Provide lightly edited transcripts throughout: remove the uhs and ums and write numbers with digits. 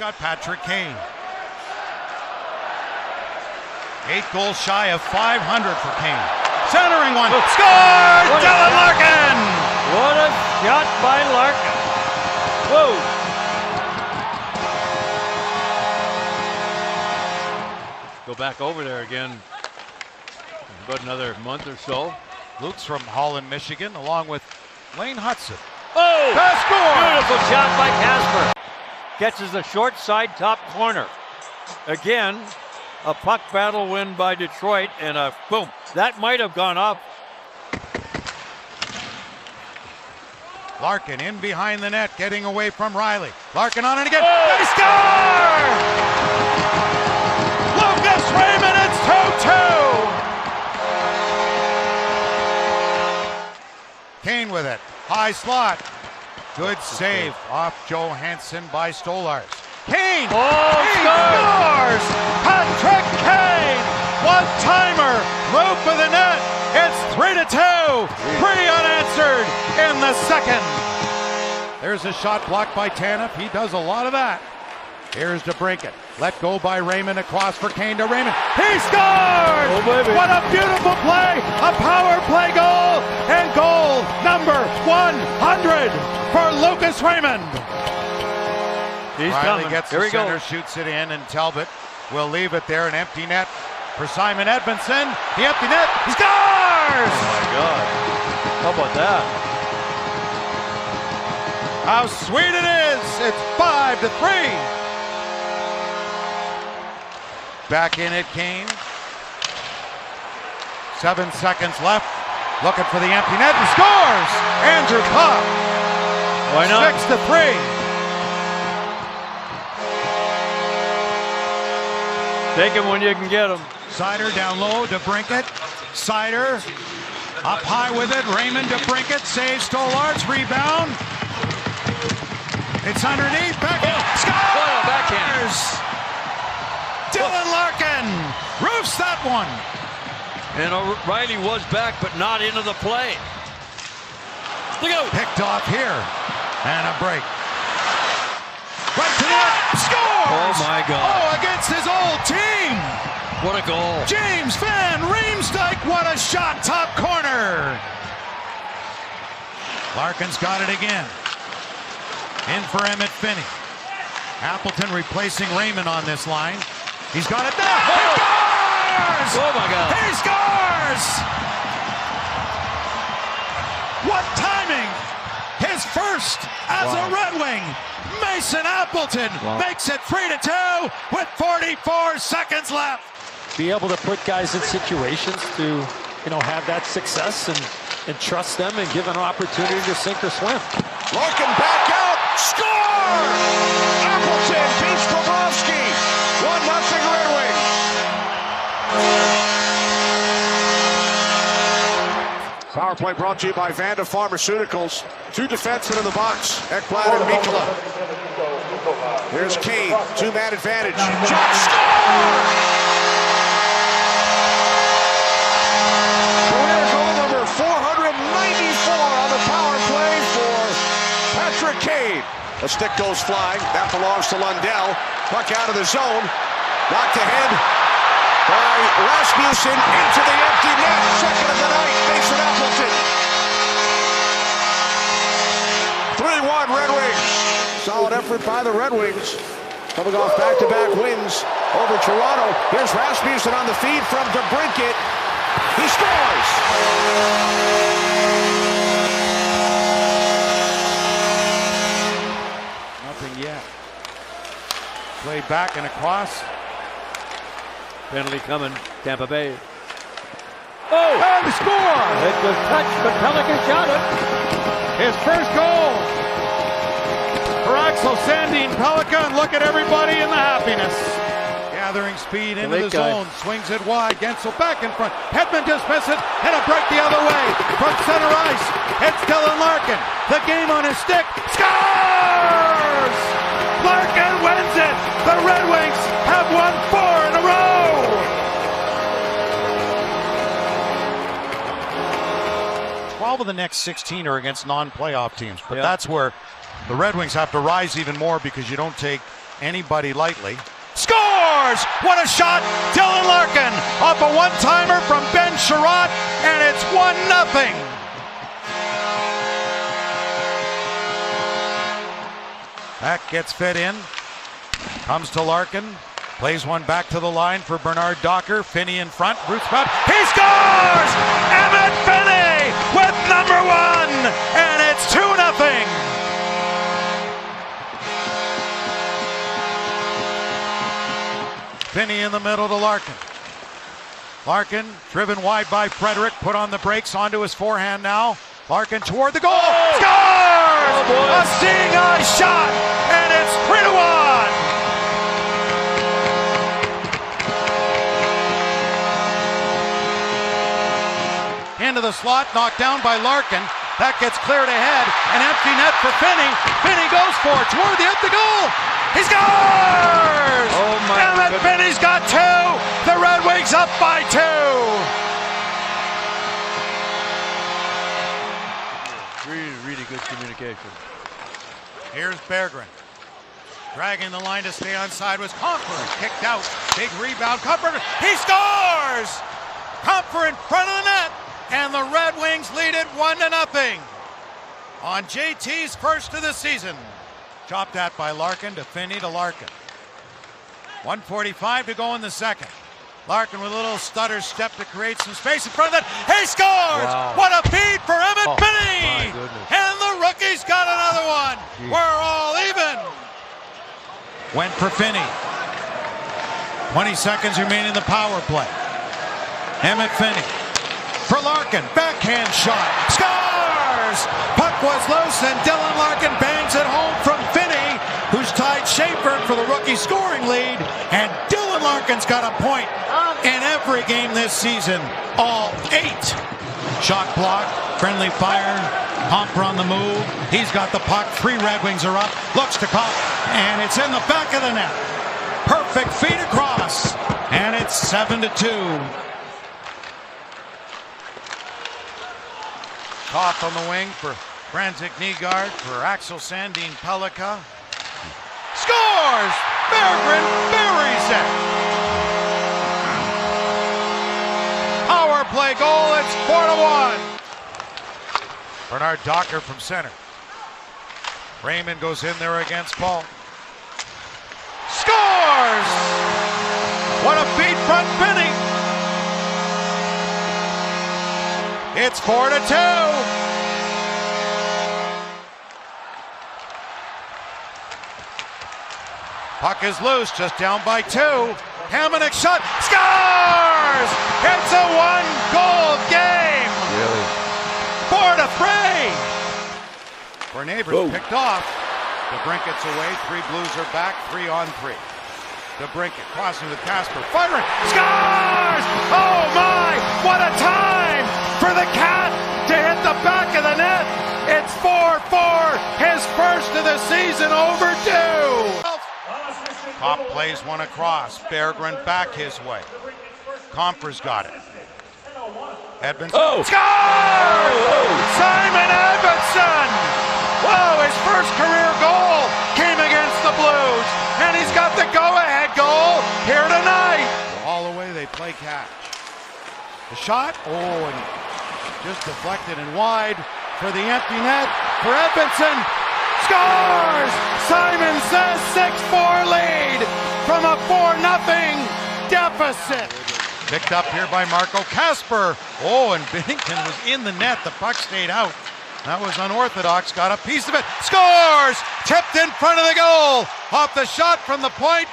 got Patrick Kane. 8 goals shy of 500 for Kane. Centering one. Score! Dylan Larkin! What a shot by Larkin. Whoa! Go back over there again. About another month or so. Luke's from Holland, Michigan, along with Lane Hudson. Oh! The score! Beautiful shot by Casper. Catches the short side top corner. Again, a puck battle win by Detroit, and a boom. That might have gone up. Larkin in behind the net, getting away from Riley. Larkin on it again. Oh! They score! Lucas Raymond, it's 2-2. Kane with it. High slot. Good save off Johansson by Stolarz. Kane! Oh, he scores! Patrick Kane! One-timer! Loop of the net! It's 3-2! 3 unanswered in the second. There's a shot blocked by Tanev. He does a lot of that. Here's DeBrincat. Let go by Raymond, across for Kane to Raymond. He scores! Oh, baby. What a beautiful play! A power play goal! And goal number 100 for Lucas Raymond. He's Riley coming. gets Here the we center, go. shoots it in, and Talbot will leave it there. An empty net for Simon Edmondson. The empty net. He scores! Oh my God. How about that? How sweet it is! It's 5-3. Back in it, Kane. 7 seconds left. Looking for the empty net and scores! Andrew Copp. Why not? 6-3. Take him when you can get him. Sider down low, DeBrincat. Sider up high with it. Raymond DeBrincat saves Stolarz. Rebound. It's underneath. Scores! What a backhand. Dylan Larkin roofs that one. And O'Reilly was back, but not into the play. Look out! Picked off here. And a break. Right to net. Scores! Oh my God. Oh, against his old team. What a goal. James Van Riemsdyk, what a shot, top corner. Larkin's got it again. In for Emmett Finney. Appleton replacing Raymond on this line. He's got it now. He scores! Oh my God. He scores! What timing! His first as a Red Wing. Mason Appleton makes it 3-2 with 44 seconds left. Be able to put guys in situations to, have that success and trust them and give an opportunity to sink or swim. Larkin back out, score! Appleton beats Bobrovsky. 1-0 Red Wings. Power play brought to you by Vanda Pharmaceuticals. 2 defensemen in the box, Ekblad and Mikkola. Here's Kane, 2-man advantage. Shot, score! Career goal number 494 on the power play for Patrick Kane. A stick goes flying. That belongs to Lundell. Puck out of the zone. Knocked ahead by Rasmussen into the empty net. Second of the night. Mason Appleton. 3-1 Red Wings. Solid effort by the Red Wings. Coming off back-to-back wins over Toronto. Here's Rasmussen on the feed from DeBrincat. He scores! Nothing yet. Play back and across. Penalty coming, Tampa Bay. Oh! And the score! It was touched, but Pelican shot it. His first goal for Axel Sandin Pelican. Look at everybody in the happiness. Gathering speed into the zone, swings it wide. Gensel back in front. Hedman dismisses it, and a break the other way. From center ice, it's Dylan Larkin. The game on his stick. Scores! Larkin wins it. The Red Wings have won 4 in a row. Of the next 16 are against non-playoff teams, but that's where the Red Wings have to rise even more because you don't take anybody lightly. Scores! What a shot! Dylan Larkin off a one-timer from Ben Sherratt, and it's 1-0. That gets fit in. Comes to Larkin. Plays one back to the line for Bernard Docker. Finney in front. Bruce Brown. He scores! Emmett Finney with number 1, and it's 2-0. Finney in the middle to Larkin. Larkin driven wide by Frederick. Put on the brakes onto his forehand now. Larkin toward the goal. Oh! Scores! Oh, a seeing eye shot, and it's 3-1. Into the slot, knocked down by Larkin. That gets cleared ahead. An empty net for Finney. Finney goes for it toward the empty goal. He scores! Oh my Emmett Finney's got 2. The Red Wings up by 2. Really, really good communication. Here's Berggren. Dragging the line to stay onside was Comfer. Kicked out. Big rebound. Comfer. He scores! Comfer in front of the net. And the Red Wings lead it 1-0 on JT's first of the season. Chopped at by Larkin to Finney to Larkin. 1:45 to go in the second. Larkin with a little stutter step to create some space in front of it. He scores! Wow. What a feed for Emmett Finney! My goodness. And the rookie's got another one. Jeez. We're all even. Went for Finney. 20 seconds remaining in the power play. Emmett Finney. For Larkin, backhand shot, scores! Puck was loose and Dylan Larkin bangs it home from Finney, who's tied Schaefer for the rookie scoring lead, and Dylan Larkin's got a point in every game this season, all 8. Shot block, friendly fire, Comfer on the move, he's got the puck, 3 Red Wings are up, looks to Comfer, and it's in the back of the net. Perfect feed across, and it's 7-2. Off on the wing for Franzik Nygaard, for Axel Sandin Pellikka. Scores! Berggren buries it! Power play goal, it's 4-1. Bernard Docker from center. Raymond goes in there against Paul. Scores! What a feed front Finney! It's 4-2. Puck is loose, just down by 2. Hamonic shot, scores! It's a 1-goal game. Really? 4-3. For neighbors picked off. The Brinket's away. 3 Blues are back. 3-on-3. The Brinket crossing with Casper, firing, scores! Oh my! What a time for the Cat to hit the back of the net. It's 4-4, his first of the season, overdue. Pop plays one across. Berggren back his way. Comfer's got it. Edmondson scores! Simon Edmondson! Whoa, his first career goal came against the Blues, and he's got the go-ahead goal here tonight. All the way they play catch. The shot, and just deflected and wide for the empty net for Edmondson. Scores! Simon says 6-4 lead from a 4-0 deficit. Picked up here by Marco Casper. And Binnington was in the net. The puck stayed out. That was unorthodox. Got a piece of it. Scores! Tipped in front of the goal. Off the shot from the point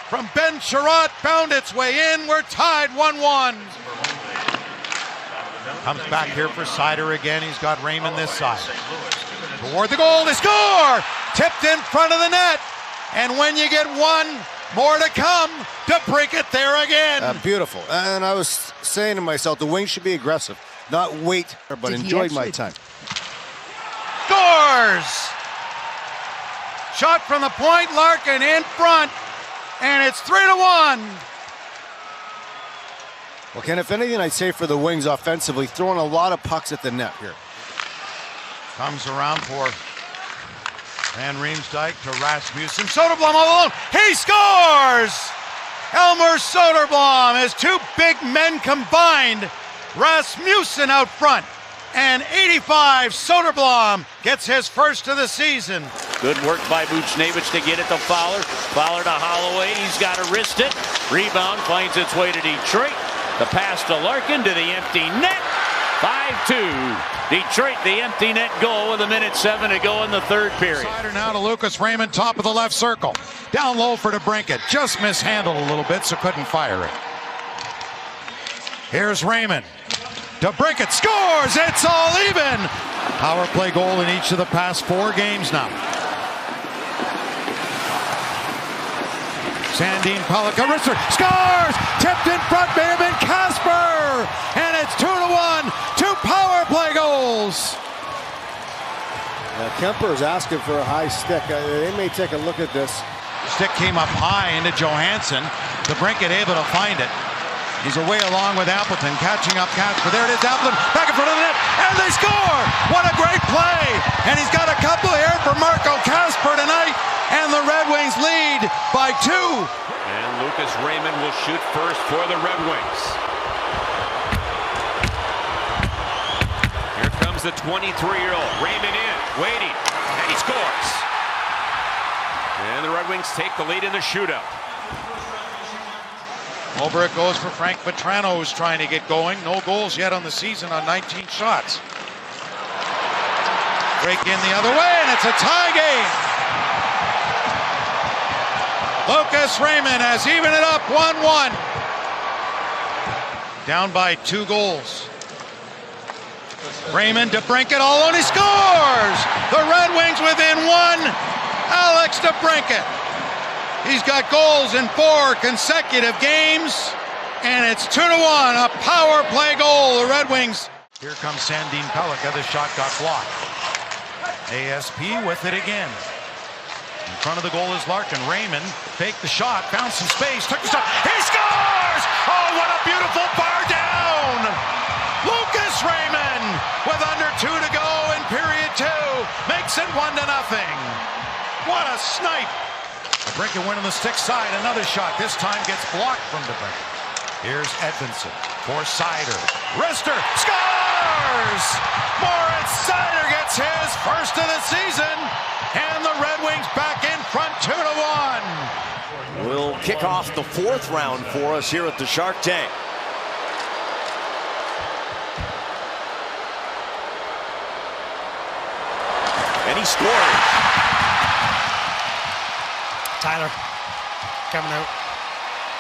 from Ben Sherratt. Found its way in. We're tied 1-1. Comes back here for Sider again. He's got Raymond this side. Toward the goal. They score! Tipped in front of the net. And when you get one, more to come to break it there again. Beautiful. And I was saying to myself, the Wings should be aggressive, not wait, but enjoy my time. Scores! Shot from the point, Larkin in front, and it's 3-1. Well, Ken, if anything, I'd say for the Wings offensively, throwing a lot of pucks at the net here. Comes around for Van Riemsdyk to Rasmussen. Soderblom all alone. He scores! Elmer Soderblom has two big men combined. Rasmussen out front. And 85, Soderblom gets his first of the season. Good work by Buchnevich to get it to Fowler. Fowler to Holloway. He's got to wrist it. Rebound finds its way to Detroit. The pass to Larkin to the empty net. 5-2. Detroit, the empty net goal with 1:07 to go in the third period. Slider now to Lucas Raymond, top of the left circle. Down low for DeBrincat. Just mishandled a little bit, so couldn't fire it. Here's Raymond. DeBrincat scores! It's all even! Power play goal in each of the past 4 games now. Sandin Pellikka scores! Tipped in front, may have been Kasper! And it's 2-1, 2 power play goals! Kemper is asking for a high stick. They may take a look at this. Stick came up high into Johansson. DeBrincat able to find it. He's away along with Appleton, catching up Kasper. There it is, Appleton, back in front of the net, and they score! What a great play! And he's got a couple here for Marco Kasper tonight, and the Red Wings lead by 2. And Lucas Raymond will shoot first for the Red Wings. Here comes the 23-year-old. Raymond in, waiting, and he scores. And the Red Wings take the lead in the shootout. Over it goes for Frank Vatrano, who's trying to get going. No goals yet on the season on 19 shots. Break in the other way, and it's a tie game. Lucas Raymond has evened it up 1-1. Down by 2 goals. Raymond DeBrincat all alone, he scores! The Red Wings within 1. Alex DeBrincat. He's got goals in 4 consecutive games, and it's 2-1, a power play goal. The Red Wings. Here comes Sandin Pellikka. The shot got blocked. ASP with it again. In front of the goal is Larkin. Raymond faked the shot, found some space, took the shot. He scores! Oh, what a beautiful bar down! Lucas Raymond, with under 2 to go in period 2, makes it 1-0. What a snipe! DeBrincat went on the stick side, another shot. This time gets blocked from DeBrincat. Here's Edvinsson for Seider. Wrister scores! Moritz Seider gets his first of the season, and the Red Wings back in front 2-1. We'll kick off the 4th round for us here at the Shark Tank. And he scores. Tyler coming out.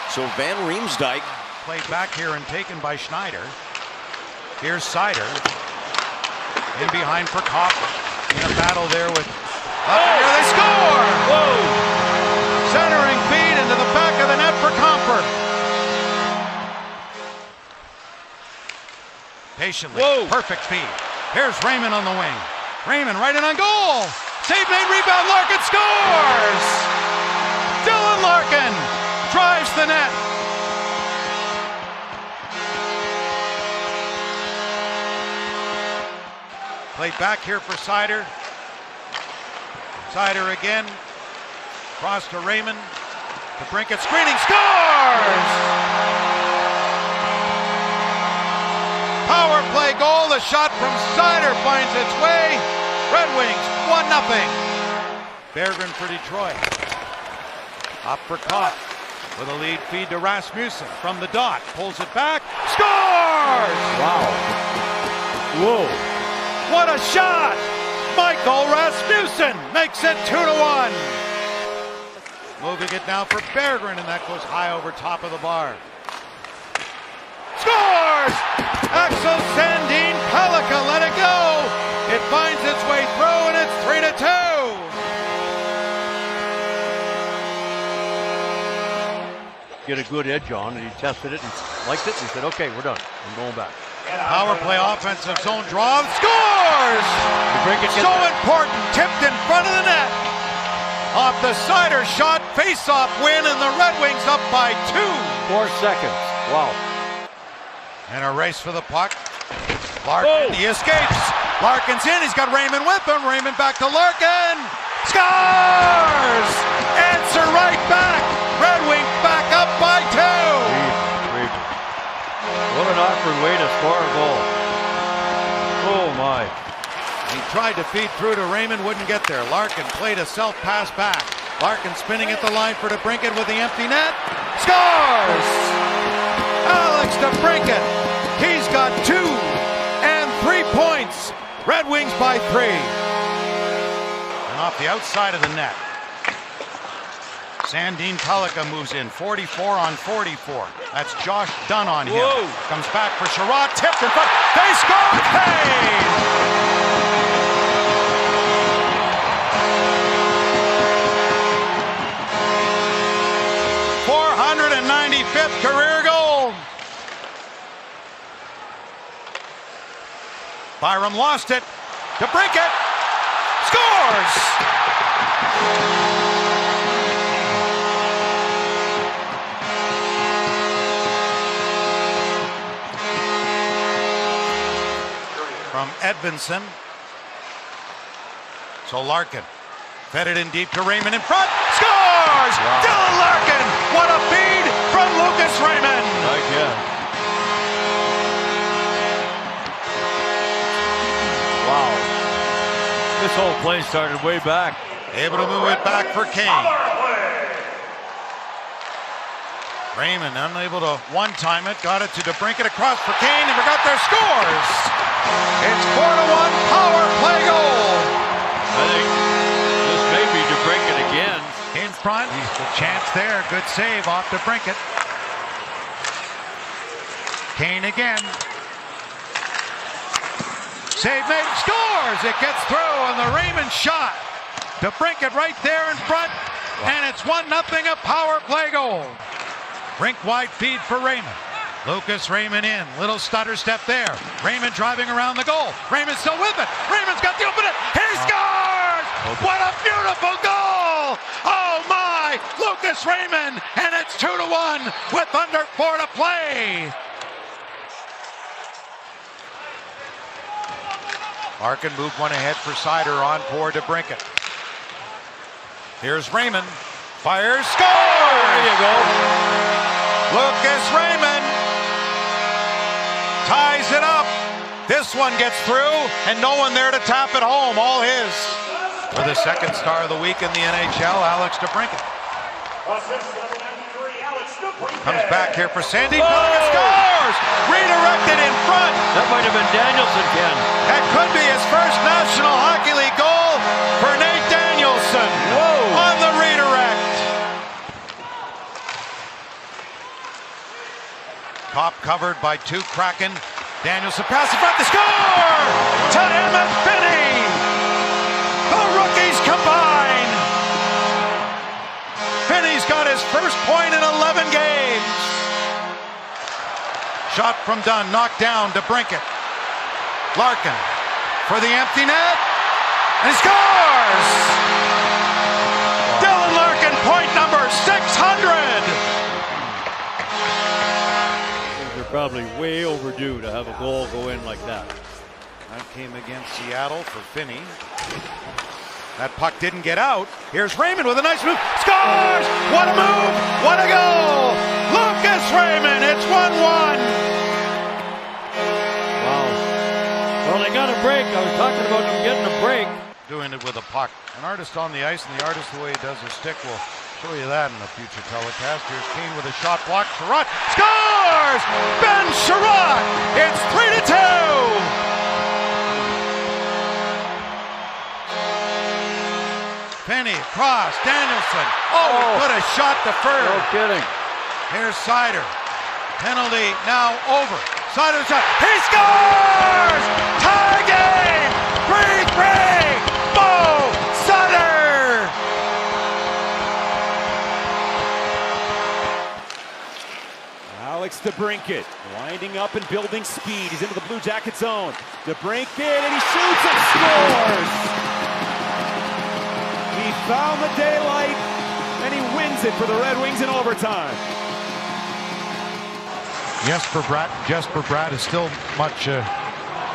So Van Riemsdyk played back here and taken by Schneider. Here's Seider. In behind for Kopp. In a battle there with... Here they score! Whoa! Centering feed into the back of the net for Comfort. Patiently. Whoa. Perfect feed. Here's Raymond on the wing. Raymond right in on goal. Save made, rebound, Larkin scores! Dylan Larkin drives the net. Played back here for Seider. Seider again. Cross to Raymond. DeBrincat screening, scores! Power play goal. The shot from Seider finds its way. Red Wings 1-0. Berggren for Detroit. Up for Kopp with a lead feed to Rasmussen from the dot. Pulls it back. Scores! Wow. Whoa. What a shot! Michael Rasmussen makes it 2-1. Moving it now for Berggren, and that goes high over top of the bar. Scores! Axel Sandin Pellikka let it go. It finds its way through, and it's 3-2. Get a good edge on, and he tested it and liked it, and he said, okay, we're done. I'm going back. Power play offensive zone draw. Scores! So important. Tipped in front of the net. Off the Seider shot. Face-off win, and the Red Wings up by 2. 4 seconds. Wow. And a race for the puck. Larkin, he escapes. Larkin's in. He's got Raymond with him. Raymond back to Larkin. Scores! Answer right back. Red Wings back up by 2. What an awkward way to score a goal. Oh my. He tried to feed through to Raymond, wouldn't get there. Larkin played a self-pass back. Larkin spinning at the line for DeBrincat with the empty net. Scores! Alex DeBrincat. He's got 2 and 3 points. Red Wings by 3. And off the outside of the net. Sandin Pellikka moves in, 44 on 44. That's Josh Dunn on him. Whoa. Comes back for Sherrod, tipped in front. They score! Hey! 495th career goal. Byram lost it. DeBrincat scores! From Edvinsson. So Larkin fed it in deep to Raymond in front. Scores! Wow. Dylan Larkin! What a feed from Lucas Raymond! Wow. This whole play started way back. Able to move it back for Kane. Raymond unable to one-time it. Got it to DeBrincat across for Kane and forgot their scores. It's 4-1 power play goal. I think this may be DeBrincat again. In front, the chance there. Good save off DeBrincat. Kane again. Save made, scores! It gets through on the Raymond shot. DeBrincat right there in front, and it's 1-0 a power play goal. Rink wide feed for Raymond. Lucas Raymond in, little stutter step there. Raymond driving around the goal. Raymond still with it. Raymond's got the opening. He scores! What a beautiful goal! Oh my! Lucas Raymond, and it's 2-1 with under 4 to play. Larkin moved one ahead for Sider on for DeBrincat. Here's Raymond. Fires, scores! There you go. Lucas Raymond ties it up. This one gets through, and no one there to tap it home. All his. For the second star of the week in the NHL, Alex DeBrincat. Comes back here for Sandy. Pellikka scores! Redirected in front. That might have been Danielson, Ken. That could be his first National Hockey League goal for Nate Danielson. Whoa! On the redirect. Top covered by 2 Kraken. Danielson pass in front to score! To Emmett Finney! The rookies combine! Finney's got his first point in 11 games. Shot from Dunn, knocked down to DeBrincat. Larkin for the empty net, and he scores! Dylan Larkin, point number 600! They're probably way overdue to have a goal go in like that. That came against Seattle for Finney. That puck didn't get out. Here's Raymond with a nice move. Scores! What a move! What a goal! Lucas Raymond, it's 1-1. Wow. Well, they got a break. I was talking about them getting a break. Doing it with a puck. An artist on the ice, and the artist, the way he does his stick, will show you that in a future telecast. Here's Kane with a shot block. Sherrod scores! Ben Sherrod! It's 3-2! Penny, cross, Danielson. Oh, put a shot deferred. No kidding. Here's Sider. Penalty now over. Sider's shot. He scores! Tie game! 3-3! Bo Sutter! Alex DeBrincat winding up and building speed. He's into the Blue Jacket zone. DeBrincat, and he shoots and scores! He found the daylight, and he wins it for the Red Wings in overtime. Jesper Bratt is still much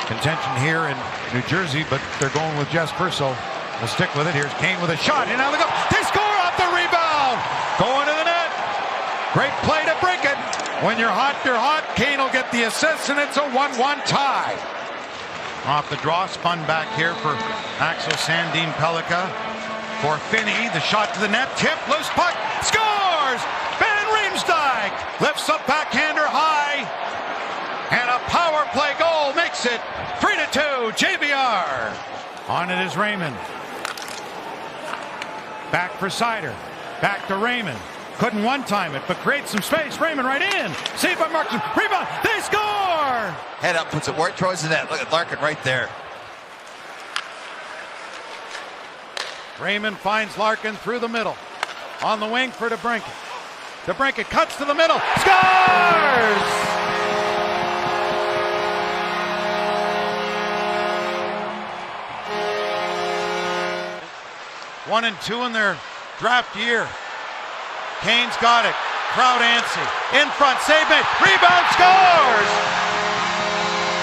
contention here in New Jersey, but they're going with Jesper, so will stick with it. Here's Kane with a shot. And now they go. They score off the rebound. Going to the net. Great play to break it. When you're hot, you're hot. Kane will get the assist, and it's a 1-1 tie. Off the draw, spun back here for Axel Sandin Pellikka. For Finney, the shot to the net. Tip, loose puck. Scores! Van Riemsdyk lifts a backhander high. And a power play goal makes it 3-2, JVR. On it is Raymond. Back for Seider. Back to Raymond. Couldn't one-time it, but creates some space. Raymond right in. Saved by Markstrom. Rebound. They score! Head up, puts it work towards the net. Look at Larkin right there. Raymond finds Larkin through the middle. On the wing for DeBrincat. DeBrincat cuts to the middle. Scores! 1-2 in their draft year. Kane's got it. Crowd antsy. In front. Save made. Rebound. Scores!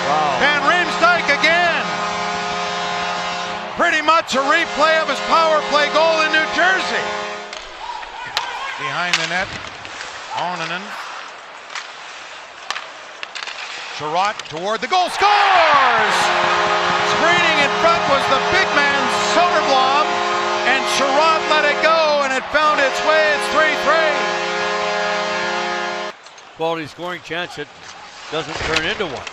Wow. Van Riemsdyk again. Pretty much a replay of his power play goal in New Jersey. Behind the net. Onanen. Sherratt toward the goal. Scores! Screening in front was the big man Soderblom. And Sherratt let it go, and it found its way. It's 3-3. Quality scoring chance. It doesn't turn into one.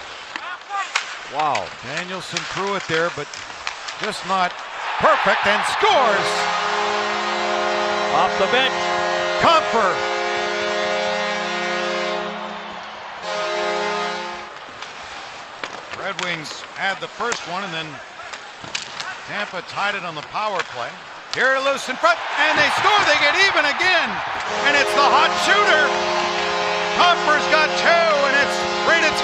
Wow. Danielson threw it there, but just not perfect, and scores. Off the bench. Comfort. Red Wings had the first one, and then Tampa tied it on the power play. Here loose in front, and they score. They get even again, and it's the hot shooter. Comfort's got two, and it's 3-2.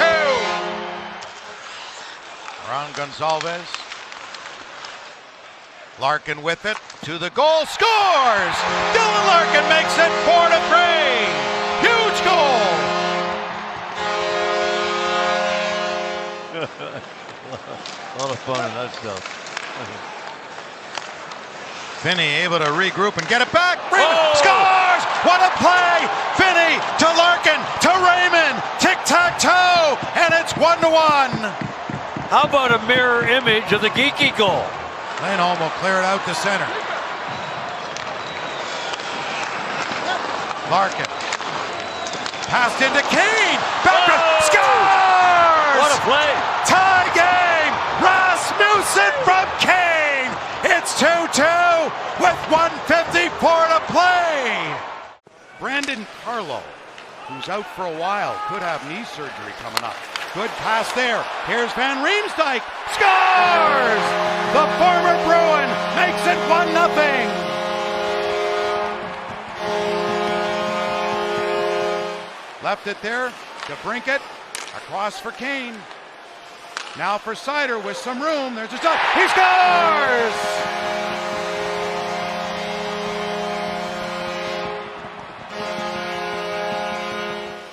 Around Gonzalez. Larkin with it to the goal. Scores! Dylan Larkin makes it 4-3. Huge goal. A lot of fun in that stuff. Finney able to regroup and get it back. Raymond scores! What a play! Finney to Larkin to Raymond. Tic-tac-toe, and it's 1-1. How about a mirror image of the Geeky goal? Lindholm will clear it out to center. Larkin. Passed into Kane. Back scores! What a play! Tie game! Rasmussen from Kane! It's 2-2 with 1:54 to play. Brandon Carlo, who's out for a while, could have knee surgery coming up. Good pass there. Here's Van Riemsdyk. Scores! The former Bruin makes it 1-0. Left it there to DeBrincat. Across for Kane. Now for Seider with some room. There's a shot. He scores!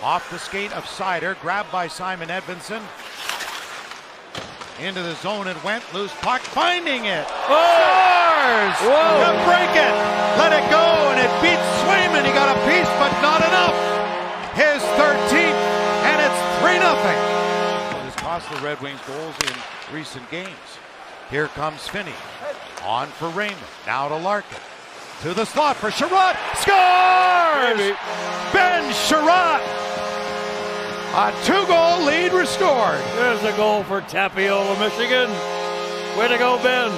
Off the skate of Seider, grabbed by Simon Edvinsson. Into the zone it went, loose puck, finding it. Scores! To break it, let it go, and it beats Swayman. He got a piece, but not enough. His 13th, and it's 3-0. It has cost the Red Wings goals in recent games. Here comes Finney, on for Raymond, now to Larkin. To the slot for Sherratt, scores! Maybe. Ben Sherratt! A 2-goal lead restored. There's a goal for Tapiola, Michigan. Way to go, Ben.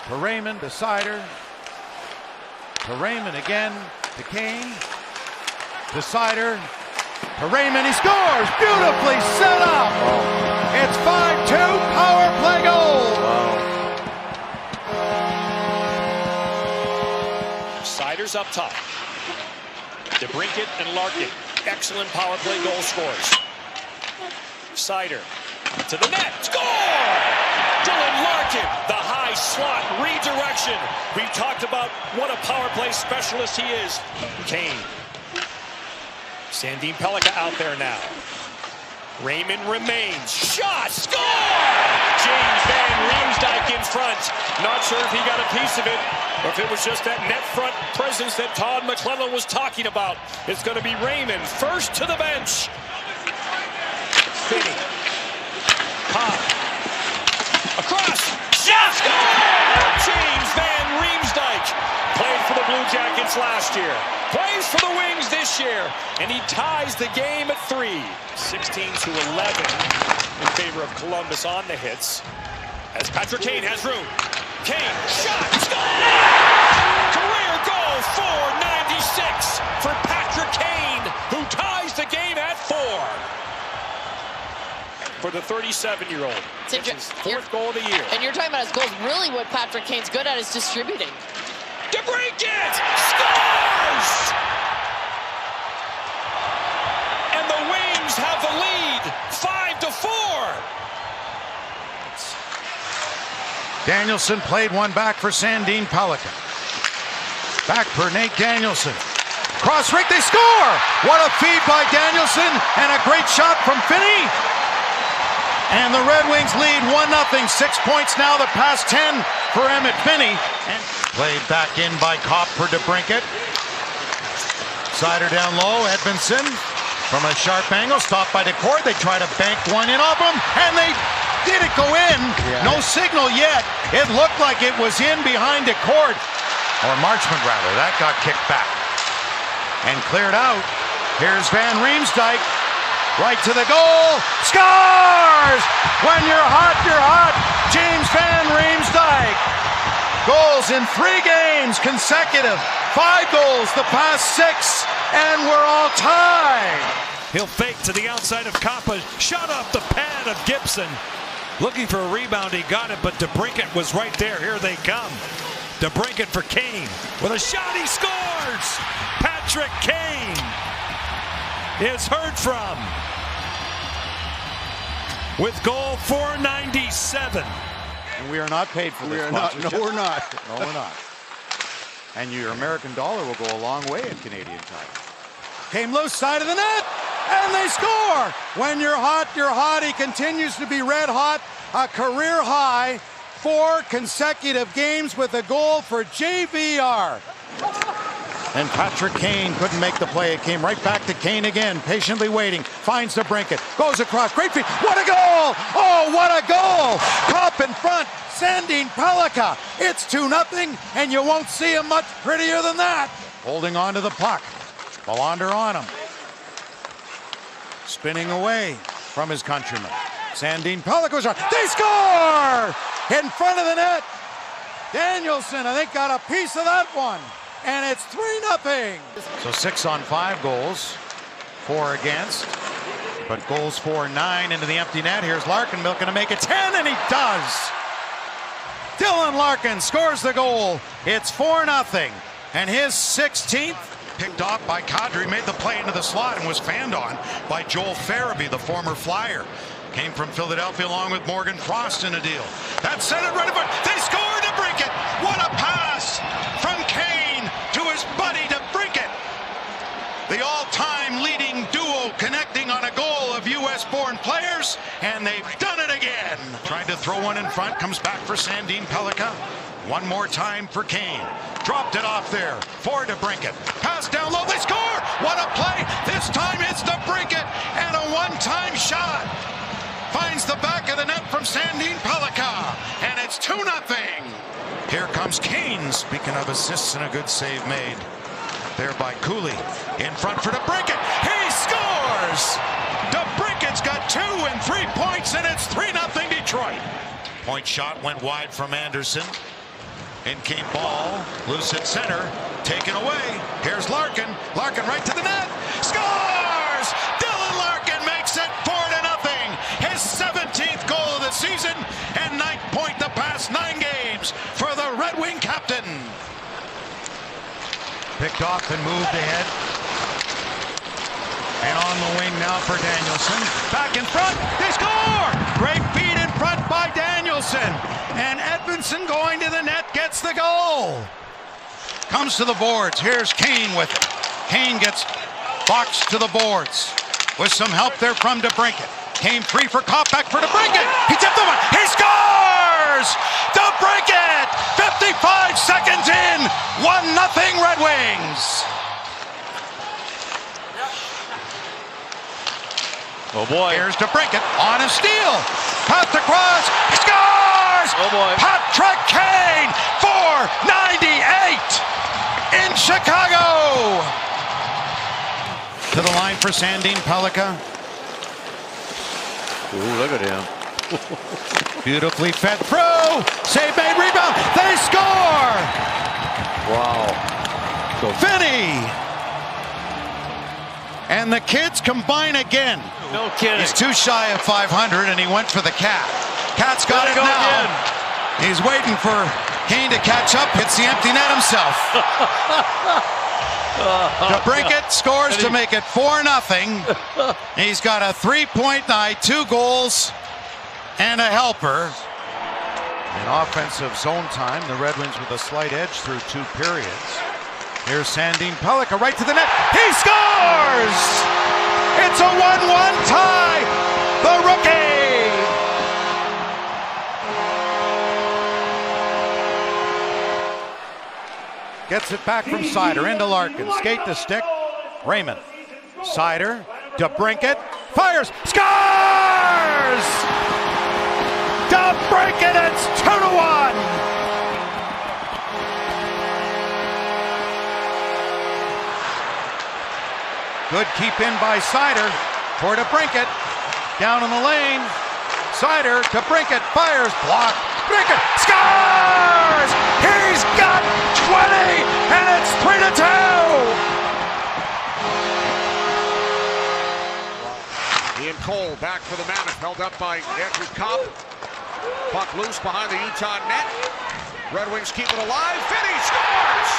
To Raymond, to Seider. To Raymond again, to Kane. To Seider. To Raymond, he scores! Beautifully set up! It's 5-2, power play goal! Seider's up top. DeBrincat and Larkin. Excellent power play goal scores. Seider to the net. Score! Dylan Larkin, the high slot redirection. We've talked about what a power play specialist he is. Kane. Sandin Pellikka out there now. Raymond remains. Shot! Score! James Van Riemsdyk in front. Not sure if he got a piece of it, or if it was just that net front presence that Todd McClellan was talking about. It's going to be Raymond first to the bench. Finney. Pop. Across. Shot! Score! James Van Riemsdyk played for the Blue Jackets last year. Plays for the Wings this year, and he ties the game at 3. 16-11 in favor of Columbus on the hits. As Patrick Kane has room. Kane, shot, score! Career goal, 496 for Patrick Kane, who ties the game at 4. For the 37-year-old. It's his 4th goal of the year. And you're talking about his goals. Really what Patrick Kane's good at is distributing. DeBrincat scores! And the Wings have the lead, 5-4. Danielson played one back for Sandin Pellikka. Back for Nate Danielson. Cross rink, they score! What a feed by Danielson, and a great shot from Finney. And the Red Wings lead 1-0. 6 points now, the past 10 for Emmett Finney. And played back in by Kopp for DeBrincat. Sider down low, Edmondson from a sharp angle, stopped by DeCord. They try to bank one in off him, and they did it go in. Yeah. No signal yet. It looked like it was in behind DeCord. Or Marchment, rather. That got kicked back. And cleared out. Here's Van Riemsdyk. Right to the goal. Scores! When you're hot, you're hot. James Van Riemsdyk. Goals in 3 games consecutive. 5 goals the past 6, and we're all tied. He'll fake to the outside of Kappa. Shot off the pad of Gibson. Looking for a rebound, he got it, but DeBrincat was right there. Here they come. DeBrincat for Kane. With a shot, he scores! Patrick Kane is heard from with goal 497. And we are not paid for this. No, we're not. No, we're not. And your American dollar will go a long way in Canadian time. Came loose, side of the net, and they score! When you're hot, you're hot. He continues to be red hot. A career high, 4 consecutive games with a goal for JVR. And Patrick Kane couldn't make the play. It came right back to Kane again, patiently waiting. Finds DeBrincat, goes across. Great feed. What a goal! Oh, what a goal! Kopp in front, Sandin Pellikka. It's 2-0, and you won't see him much prettier than that. Holding on to the puck. Belander on him. Spinning away from his countryman. Sandin Pellikka goes on. They score! In front of the net. Danielson, I think, got a piece of that one. And it's 3-0. So 6 on 5 goals, 4 against, but goals for 9 into the empty net. Here's Larkin milking to make it 10, and he does. Dylan Larkin scores the goal. It's 4-0, and his 16th. Picked off by Kadri, made the play into the slot and was fanned on by Joel Farabee, the former Flyer. Came from Philadelphia along with Morgan Frost in a deal. That sent it right in front. They scored DeBrincat. What a pass from Kane to his buddy DeBrincat. The all-time leading duo connecting on a goal of U.S.-born players, and they've done it again. Tried to throw one in front, comes back for Sandin Pellikka. One more time for Kane. Dropped it off there for DeBrincat. Pass down low, they score! What a play! This time it's DeBrincat, and a one-time shot. Finds the back of the net from Sandin Pellikka, and it's 2-0. Here comes Kane, speaking of assists and a good save made. There by Cooley, in front for DeBrincat. He scores! DeBrincat's got 2 and 3 points, and it's 3-0 Detroit. Point shot went wide from Anderson. In came ball, loose at center, taken away. Here's Larkin. Larkin right to the net. Scores! Dylan Larkin makes it 4-0. His 17th goal of the season and 9th point the past 9 games for the Red Wing captain. Picked off and moved ahead. And on the wing now for Danielson. Back in front. They score! Great feed in front by Danielson. And Edmondson going to the net gets the goal. Comes to the boards. Here's Kane with it. Kane gets boxed to the boards with some help there from DeBrincat. came free for Kopp, back for DeBrincat. He tipped the one. He scores! DeBrincat! 55 seconds in. 1-0 Red Wings. Oh boy. Here's DeBrincat on a steal. Pass across. Scores! Oh boy. Patrick Kane, 498 in Chicago. To the line for Sandin Pellikka. Ooh, look at him. Beautifully fed through. Save made, rebound. They score. Wow. So Finney. And the kids combine again. no kidding. He's too shy of 500, and he went for the cat. Cat's got it now. Again. He's waiting for Kane to catch up. Hits the empty net himself. DeBrincat scores to make it 4-0. He's got a 3-point night, 2 goals, and a helper. In offensive zone time, the Red Wings with a slight edge through 2 periods. Here's Sandin Pellikka right to the net. He scores! It's a 1-1 tie. The rookie. Gets it back from Seider into Larkin. Skate the stick. Raymond. Seider. DeBrincat. Fires. Scores! DeBrincat, it's 2-1. Good keep in by Seider for DeBrincat. Down in the lane. Seider to DeBrincat. Fires. Blocked. DeBrincat scores! He's got 20, and it's 3-2. Ian Cole back for the Mammoth, held up by Andrew Kopp. Puck loose behind the Utah net. Red Wings keep it alive. Finney scores!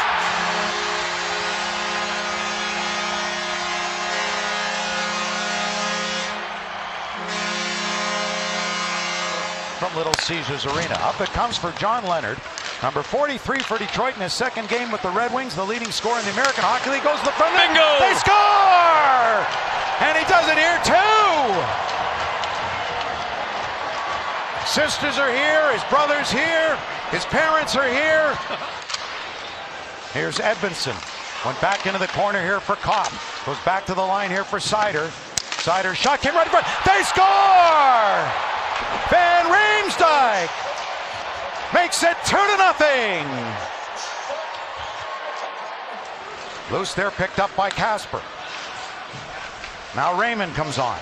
From Little Caesars Arena. Up it comes for John Leonard. Number 43 for Detroit in his second game with the Red Wings. The leading scorer in the American Hockey League goes to the front. Bingo! They score! And he does it here too! Sisters are here, his brother's here, his parents are here. Here's Edmondson. Went back into the corner here for Kopp. Goes back to the line here for Seider. Seider's shot came right in front. They score! Van Riemsdyk makes it 2-0. Loose there, picked up by Kasper. Now Raymond comes on.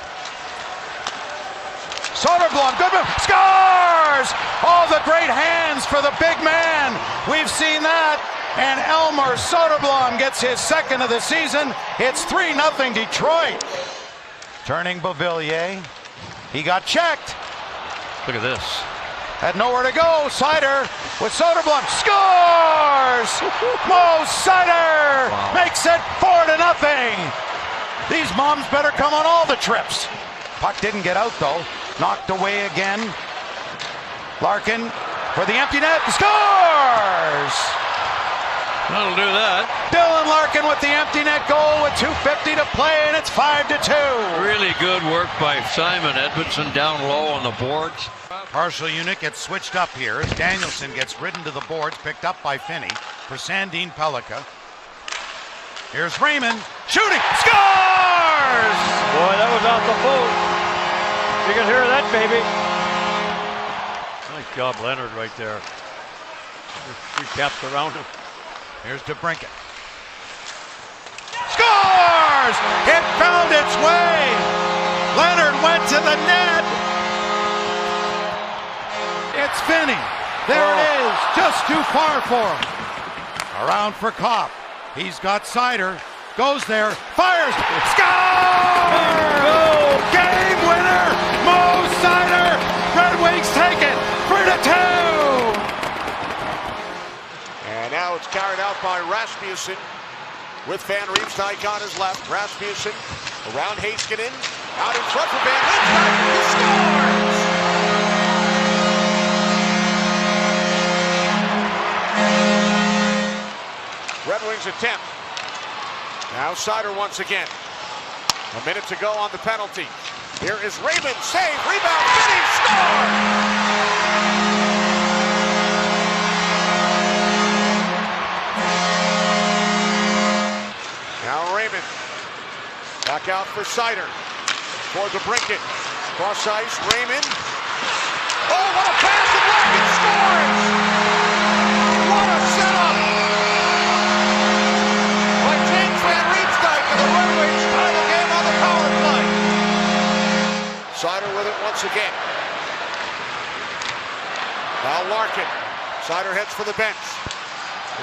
Soderblom, good move, scores! All the great hands for the big man. We've seen that. And Elmer Soderblom gets his second of the season. It's 3-0 Detroit. Turning Beauvillier. He got checked. Look at this. Had nowhere to go. Seider with Soderblom scores! Mo Seider makes it 4-0. These moms better come on all the trips. Puck didn't get out though. Knocked away again. Larkin for the empty net. Scores! That'll do that. Dylan Larkin with the empty net goal with 2:50 to play, and it's 5-2. Really good work by Simon Edmondson down low on the boards. Partial unit gets switched up here as Danielson gets ridden to the boards, picked up by Finney for Sandin Pellikka. Here's Raymond shooting, scores! Boy, that was off the boat. You can hear that, baby. Nice job, Leonard, right there. Three caps around him. Here's DeBrincat. Scores! It found its way. Leonard went to the net. It's Finney. There it is. Just too far for him. Around for Kopp. He's got Seider. Goes there. Fires. Score! Game winner. Mo Seider. Red Wings take it. 3-2. And now it's carried out by Rasmussen with Van Riemsdyk on his left. Rasmussen around Heiskanen. Out in front for Van Riemsdyk. He scores! Red Wings attempt. Now Seider once again. A minute to go on the penalty. Here is Raymond, save, rebound, finish, score! Now Raymond, back out for Sider, for DeBrincat, cross ice, Raymond. Oh, what a pass, and Larkin scores! What a setup! By James Van Riemsdyk, and the Red Wings tie the game on the power play. Sider with it once again. Now Larkin. Sider heads for the bench.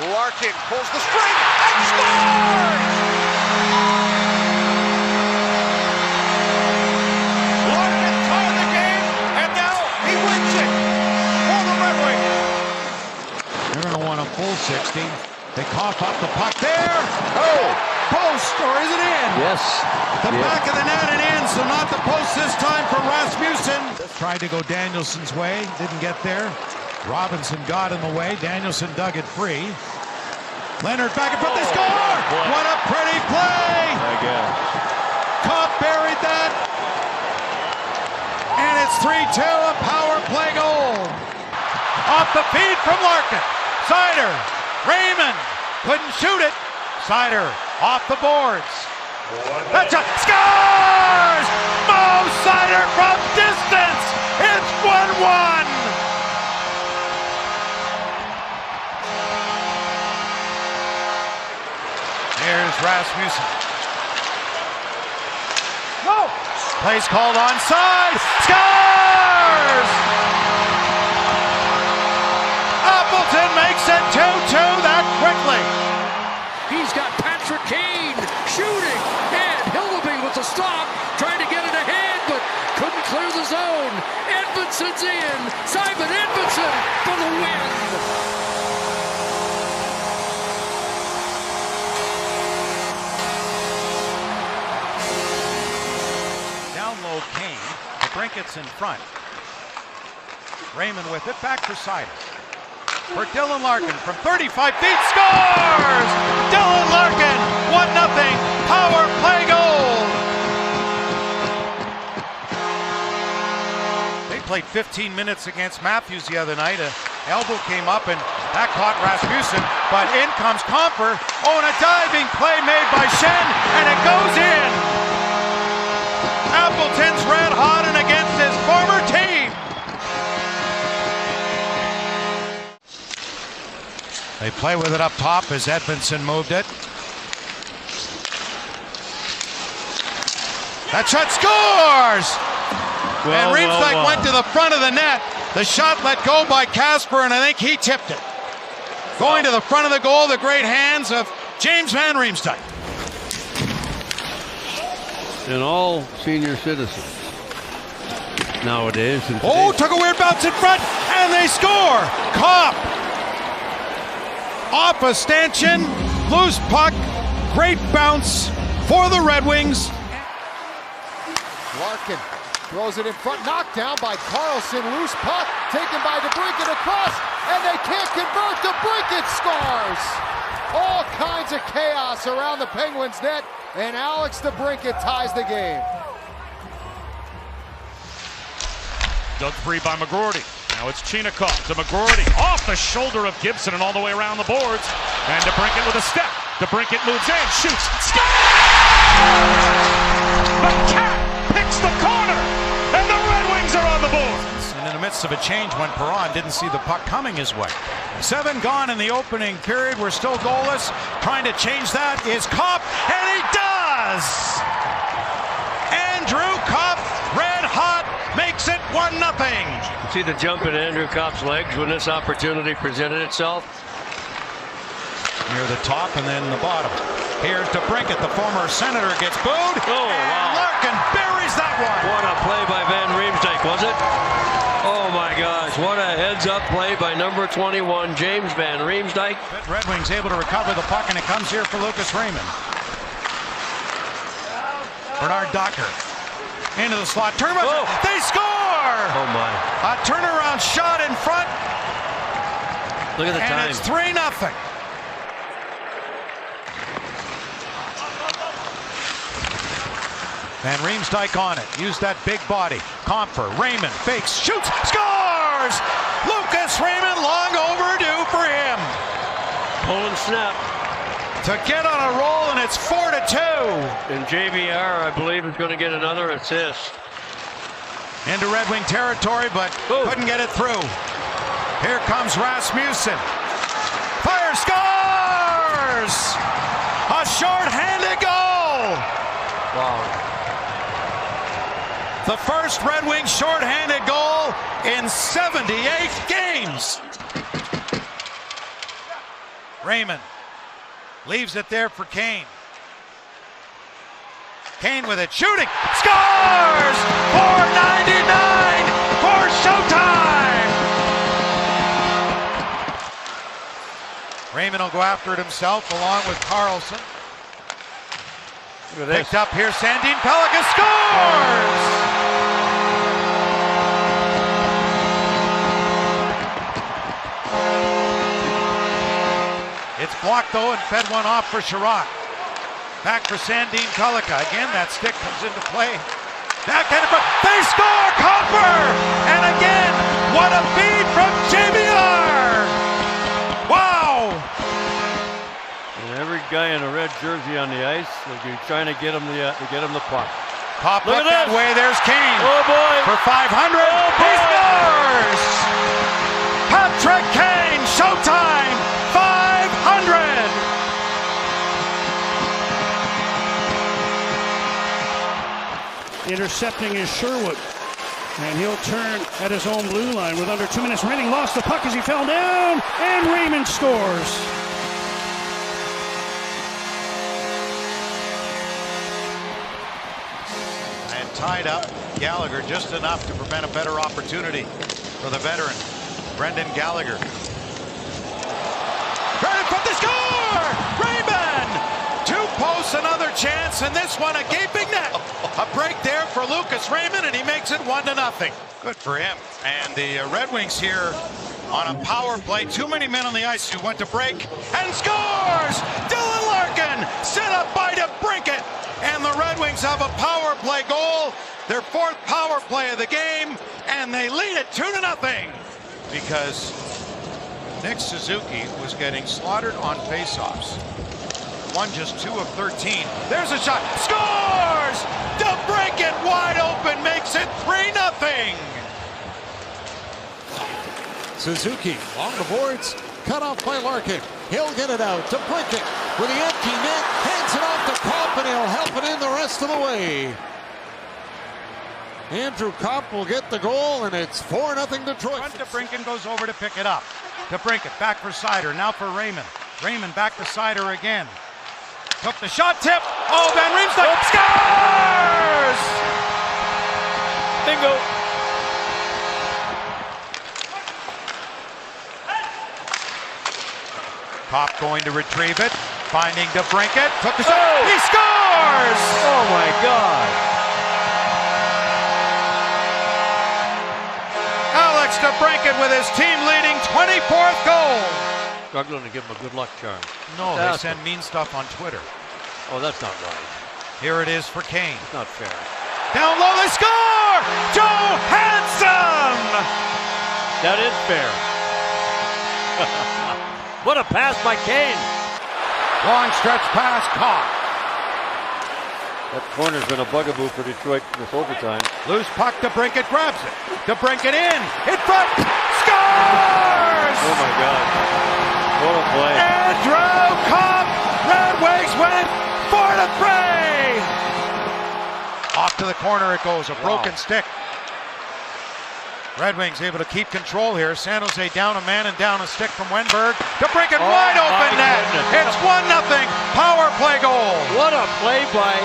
Larkin pulls the string and scores! Larkin tied the game, and now he wins it for the Red Wings. They're going to want a full 60. They cough up the puck there. Oh, post, or is it in? Yes. The back of the net and in, so not the post this time for Rasmussen. Tried to go Danielson's way, didn't get there. Robinson got in the way. Danielson dug it free. Leonard back in front, they score! What a pretty play! Again. Kopp buried that. And it's 3-2, a power play goal. Off the feed from Larkin. Sider, Raymond, couldn't shoot it. Sider off the boards. That's a scores! Mo Sider from distance. It's 1-1. Here's Rasmussen. No! Plays called onside. Scores! Appleton makes it 2-2 that quickly. He's got Patrick Kane shooting, and Hilleby with the stop, trying to get it ahead, but couldn't clear the zone. Edmondson's in. Simon Edmondson for the win. Low Kane. DeBrincat's in front. Raymond with it. Back for Sider. For Dylan Larkin from 35 feet. Scores! Dylan Larkin. 1-0. Power play goal. They played 15 minutes against Matthews the other night. An elbow came up and that caught Rasmussen. But in comes Comper. Oh, and a diving play made by Schenn. And it goes in. Appleton's red hot and against his former team. They play with it up top as Edmondson moved it. That shot scores! And Riemsdyk went to the front of the net. The shot let go by Casper, and I think he tipped it. Going to the front of the goal, the great hands of James Van Riemsdyk. And all senior citizens nowadays. Oh, took a weird bounce in front, and they score! Kopp! Off a stanchion, loose puck, great bounce for the Red Wings. Larkin throws it in front, knocked down by Carlson, loose puck, taken by DeBrincat across, and they can't convert. DeBrincat scores! All kinds of chaos around the Penguins' net, and Alex DeBrincat ties the game. Dug free by McGroarty. Now it's Chinakhov to McGroarty. Off the shoulder of Gibson and all the way around the boards. And DeBrincat with a step. DeBrincat moves in, shoots, scores! The Cat picks the corner, and the Red Wings are on the board. And in the midst of a change when Perron didn't see the puck coming his way. 7 gone in the opening period. We're still goalless. Trying to change that is Kopp, and he does! Andrew Kopp, red hot, makes it 1-0. See the jump in Andrew Kopp's legs when this opportunity presented itself? Near the top and then the bottom. Here's DeBrincat, the former Senator, gets booed. Oh, wow. Larkin buries that one. What a play by Van Riemsdyk, was it? Oh my gosh, what a heads-up play by number 21, James Van Riemsdyk. Red Wings able to recover the puck, and it comes here for Lucas Raymond. Bernard Docker into the slot. Turnaround. Oh. They score! Oh my. A turnaround shot in front. Look at the time. And it's 3-0. Van Riemsdyk on it. Use that big body. Comfer, Raymond, fakes, shoots, scores! Lucas Raymond, long overdue for him. Pull and snap. To get on a roll, and it's 4-2. And JVR, I believe, is going to get another assist. Into Red Wing territory, but couldn't get it through. Here comes Rasmussen. Fire, scores! A short-handed goal! Wow. The first Red Wing short-handed goal in 78 games. Raymond leaves it there for Kane. Kane with it, shooting, scores! 499 for showtime! Raymond will go after it himself along with Carlson. Picked up here, Sandin Pellikka scores! It's blocked though and fed one off for Sherratt. Back for Sandin Pellikka. Again, that stick comes into play. Back in front. They score! Comfer! And again, what a feed from JVR! Wow! And every guy in a red jersey on the ice will be trying to get him the puck. Pop up that way. There's Kane. Oh boy! For 500. Oh, he scores! Patrick Kane, showtime! 500! Intercepting is Sherwood. And he'll turn at his own blue line with under 2 minutes remaining. Lost the puck as he fell down. And Raymond scores. And tied up Gallagher just enough to prevent a better opportunity for the veteran, Brendan Gallagher. Right in front, the score! Raymond! 2 posts, another chance, and this one a gaping net. A break there for Lucas Raymond, and he makes it 1-0. Good for him. And the Red Wings here on a power play. Too many men on the ice who went to break and scores! Dylan Larkin set up by DeBrincat, and the Red Wings have a power play goal. Their 4th power play of the game, and they lead it 2-0 because Nick Suzuki was getting slaughtered on faceoffs. Won just 2 of 13. There's a shot. Scores! DeBrincat wide open makes it 3-0. Suzuki on the boards, cut off by Larkin. He'll get it out to DeBrincat with the empty net, hands it off to Kopp, and he'll help it in the rest of the way. Andrew Kopp will get the goal, and it's 4-0 Detroit. DeBrincat goes over to pick it up. DeBrincat back for Sider, now for Raymond. Raymond back to Sider again. Took the shot, tip. Oh, Van Riemsdyk scores! Bingo. Kopp going to retrieve it, finding DeBrincat. Took the shot. He scores! Oh my God! Alex DeBrincat with his team-leading 24th goal. Struggling to give him a good luck charm. No, they send mean stuff on Twitter. Oh, that's not right. Here it is for Kane. It's not fair. Down low, they score! Johansson! That is fair. What a pass by Kane. Long stretch pass, caught. That corner's been a bugaboo for Detroit this overtime. Loose puck, DeBrincat grabs it. DeBrincat in front, scores! Oh my God. What a play. Andrew Kopp! Red Wings win 4-3! Off to the corner it goes, a broken stick. Red Wings able to keep control here. San Jose down a man and down a stick from Wenberg. DeBrincat wide open net. It's 1-0 power play goal. What a play by...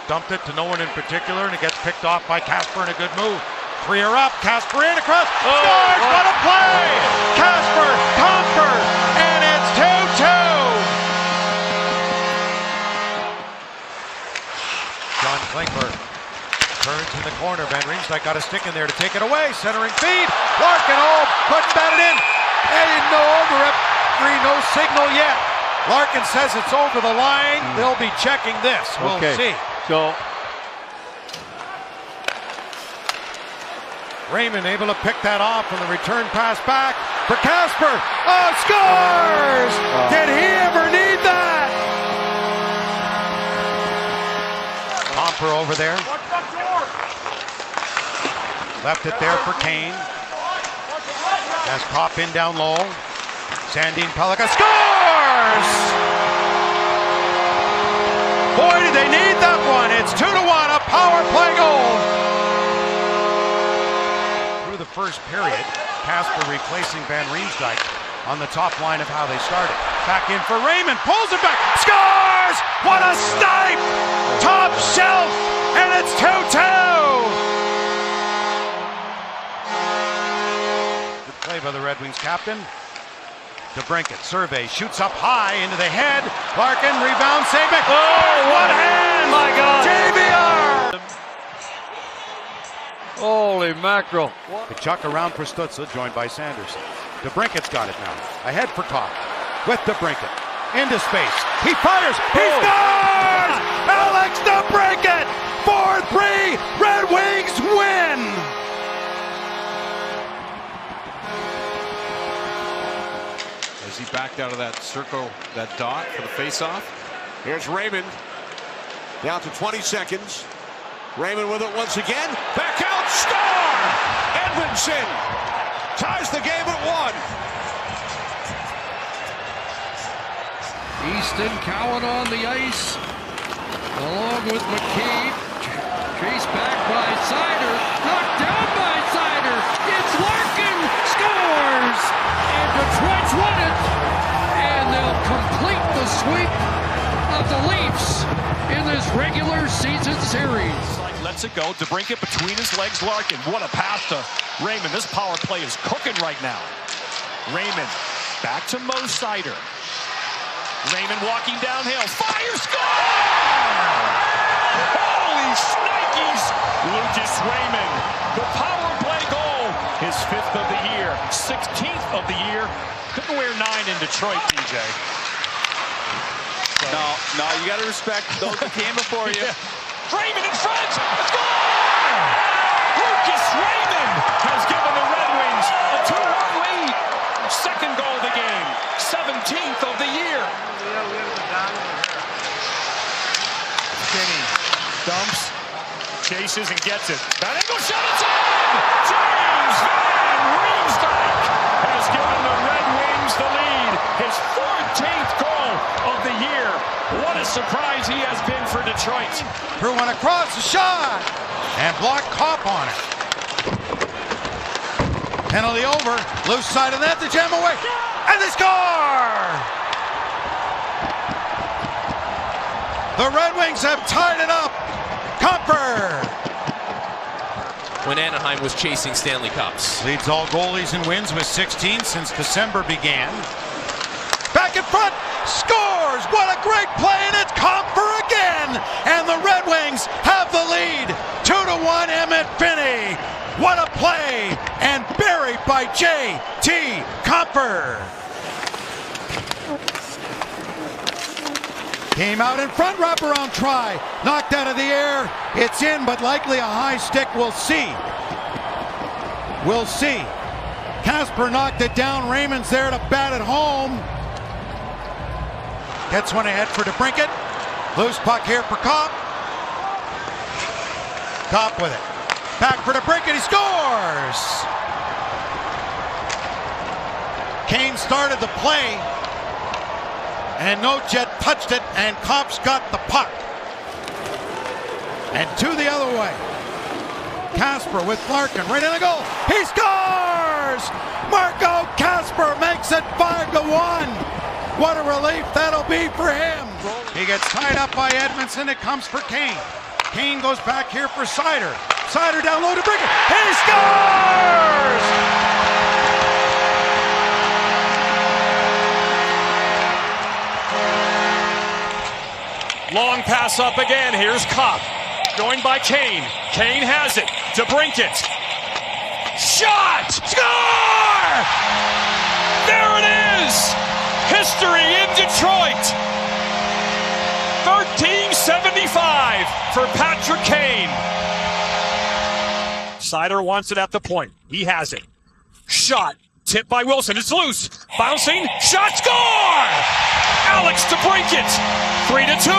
Dumped it to no one in particular, and it gets picked off by Casper in a good move. 3 are up, Casper in across, scores, what a play! Casper, Comfer, and it's 2-2! John Klingberg turns in the corner, Van Riemsdyk got a stick in there to take it away, centering feed, Larkin, couldn't bat it in, and no, the referee, no signal yet. Larkin says it's over the line. They'll be checking this. We'll see. So Raymond able to pick that off from the return pass back for Kasper. Oh, scores! Did he ever need that? Comper over there. Left it there for Kane. Has Kopp in down low. Sandin Pellikka scores! Boy, did they need that one. It's 2-1, a power play goal. Through the first period, Kasper replacing Van Riemsdyk on the top line of how they started. Back in for Raymond, pulls it back, scores! What a snipe! Top shelf, and it's 2-2! Play by the Red Wings captain. DeBrincat surveys, shoots up high into the head. Larkin rebound, save it. Oh, what hand! My God! JVR! Holy mackerel! Kachuk around for Stützle, joined by Sanderson. DeBrincat's got it now. Ahead for Kopp with DeBrincat into space. He fires. He scores! Alex DeBrincat! 4-3. Red Wings win. He backed out of that circle, that dot for the face-off. Here's Raymond. Down to 20 seconds. Raymond with it once again. Back out, score! Edmondson ties the game at 1. Easton Cowan on the ice, along with McCabe. Chased back by Seider, knocked down by Seider. It's Larkin, scores! And Detroit's won it, and they'll complete the sweep of the Leafs in this regular season series. Lets it go. DeBrincat between his legs. Larkin. What a pass to Raymond. This power play is cooking right now. Raymond back to Mo Seider. Raymond walking downhill. Fire, score! Holy shnikes! Lucas Raymond. The power play goal. His 5th of the year. 16th of the year. Couldn't wear 9 in Detroit, DJ. No, you got to respect those that came before you. Yeah. Raymond in front! Score! Lucas Raymond has given the Red Wings a 2-1 lead. Second goal of the game. 17th of the year. Kinney dumps, chases, and gets it. That angle shot, it's in! James Van Riemsdyk has given the Red Wings the lead. His 14th goal of the year. What a surprise he has been for Detroit. Drew went across the shot and blocked Kopp on it. Penalty over. Loose side of that to jam away. And they score! The Red Wings have tied it up. Comper! When Anaheim was chasing Stanley Cups. Leads all goalies and wins with 16 since December began. Back in front, scores! What a great play, and it's Comper again! And the Red Wings have the lead. 2-1, Emmett Finney. What a play! And buried by J.T. Comper. Came out in front, wraparound try. Knocked out of the air. It's in, but likely a high stick. We'll see. We'll see. Kasper knocked it down. Raymond's there to bat it home. Gets one ahead for DeBrincat. Loose puck here for Kopp. Kopp with it. Back for DeBrincat. He scores! Kane started the play. And Nojet touched it, and Kopp's got the puck. And two the other way. Kasper with Larkin right in the goal. He scores! Marco Kasper makes it 5-1. What a relief that'll be for him. He gets tied up by Edmondson. It comes for Kane. Kane goes back here for Seider. Seider down low to DeBrincat. He scores! Long pass up again. Here's Kopp. Joined by Kane. Kane has it. DeBrincat. Shot! Score! There it is! history in Detroit. 1375 for Patrick Kane. Seider wants it at the point. He has it. Shot. Tipped by Wilson. It's loose. Bouncing. Shot. Score! Alex DeBrincat. 3-2.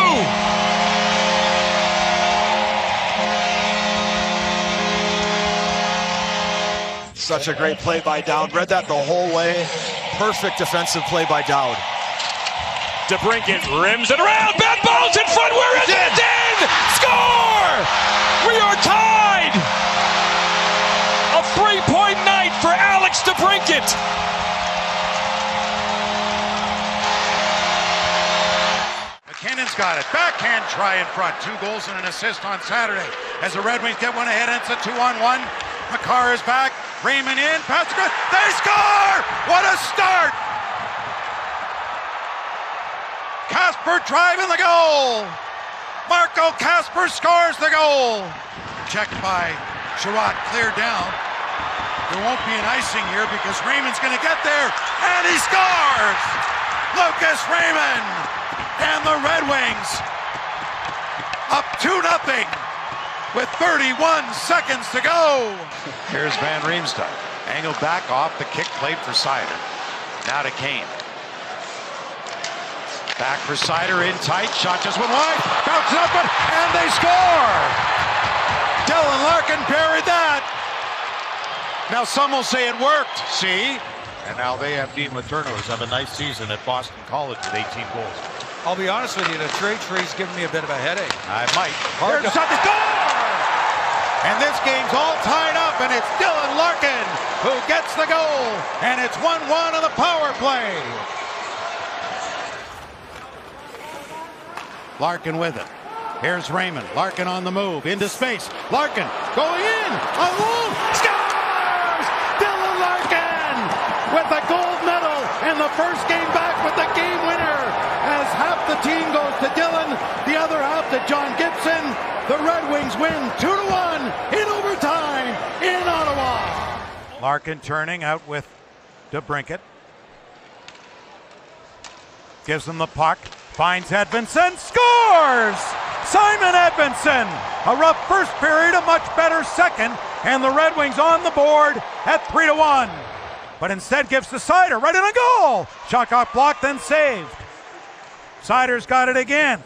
Such a great play by Dowd. Read that the whole way. Perfect defensive play by Dowd. DeBrincat rims it around. Bad balls in front. Where is it? It's in! Score! We are tied! A 3-point night for Alex DeBrincat. McKinnon's got it. Backhand try in front. 2 goals and an assist on Saturday. As the Red Wings get one ahead, and it's a 2-on-1. McCarr is back. Raymond in. Pass to good. They score! What a start! Kasper driving the goal. Marco Kasper scores the goal. Checked by Sherratt, cleared down. There won't be an icing here because Raymond's going to get there, and he scores! Lucas Raymond and the Red Wings up 2-0 with 31 seconds to go. Here's Van Riemsdyk. Angled back off the kick played for Seider. Now to Kane. Back for Seider in tight. Shot just went wide. Bounces up and they score! Dylan Larkin buried that. Now some will say it worked. See? And now they have Dean Letourneau's have a nice season at Boston College with 18 goals. I'll be honest with you, the trade tree's giving me a bit of a headache. I might. Hard to shot the score! And this game's all tied up, and it's Dylan Larkin who gets the goal. And it's 1-1 on the power play. Larkin with it. Here's Raymond. Larkin on the move. Into space. Larkin going in. A move. Scores! Dylan Larkin with the gold medal and the first game back with the game winner. As half the team goes to Dylan, the other half to John Gibson. The Red Wings win 2-1 in overtime in Ottawa. Larkin turning out with DeBrincat. Gives him the puck. Finds Edvinsson. Scores! Simon Edvinsson. A rough first period, a much better second. And the Red Wings on the board at 3-1. But instead gives to Seider right in a goal. Shot got blocked, then saved. Seider's got it again.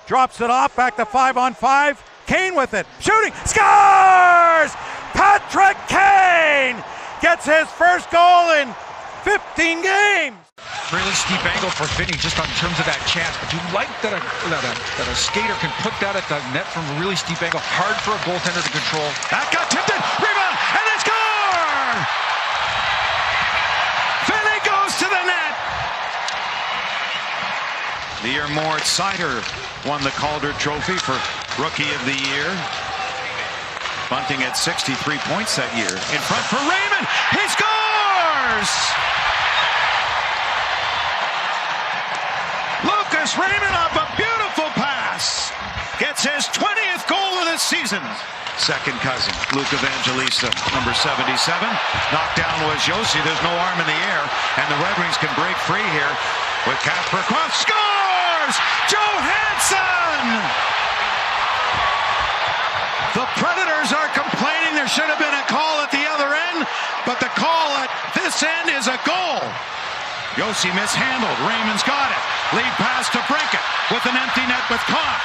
Drops it off, back to 5-on-5. Kane with it. Shooting. Scores! Patrick Kane gets his first goal in 15 games. Really steep angle for Finney just in terms of that chance. But you like that a skater can put that at the net from a really steep angle. Hard for a goaltender to control. That got tipped in. Rebound. And they score! Finney goes to the net. The year Mort Seider won the Calder Trophy for Rookie of the Year. Bunting at 63 points that year. In front for Raymond. He scores! Lucas Raymond off a beautiful pass. Gets his 20th goal of the season. Second cousin, Luke Evangelista, number 77. Knocked down was Josi. There's no arm in the air. And the Red Wings can break free here with Kasper Cross. Scores! Johansson! The Predators are complaining there should have been a call at the other end, but the call at this end is a goal. Josi mishandled. Raymond's got it. Lead pass to DeBrincat with an empty net with Koff.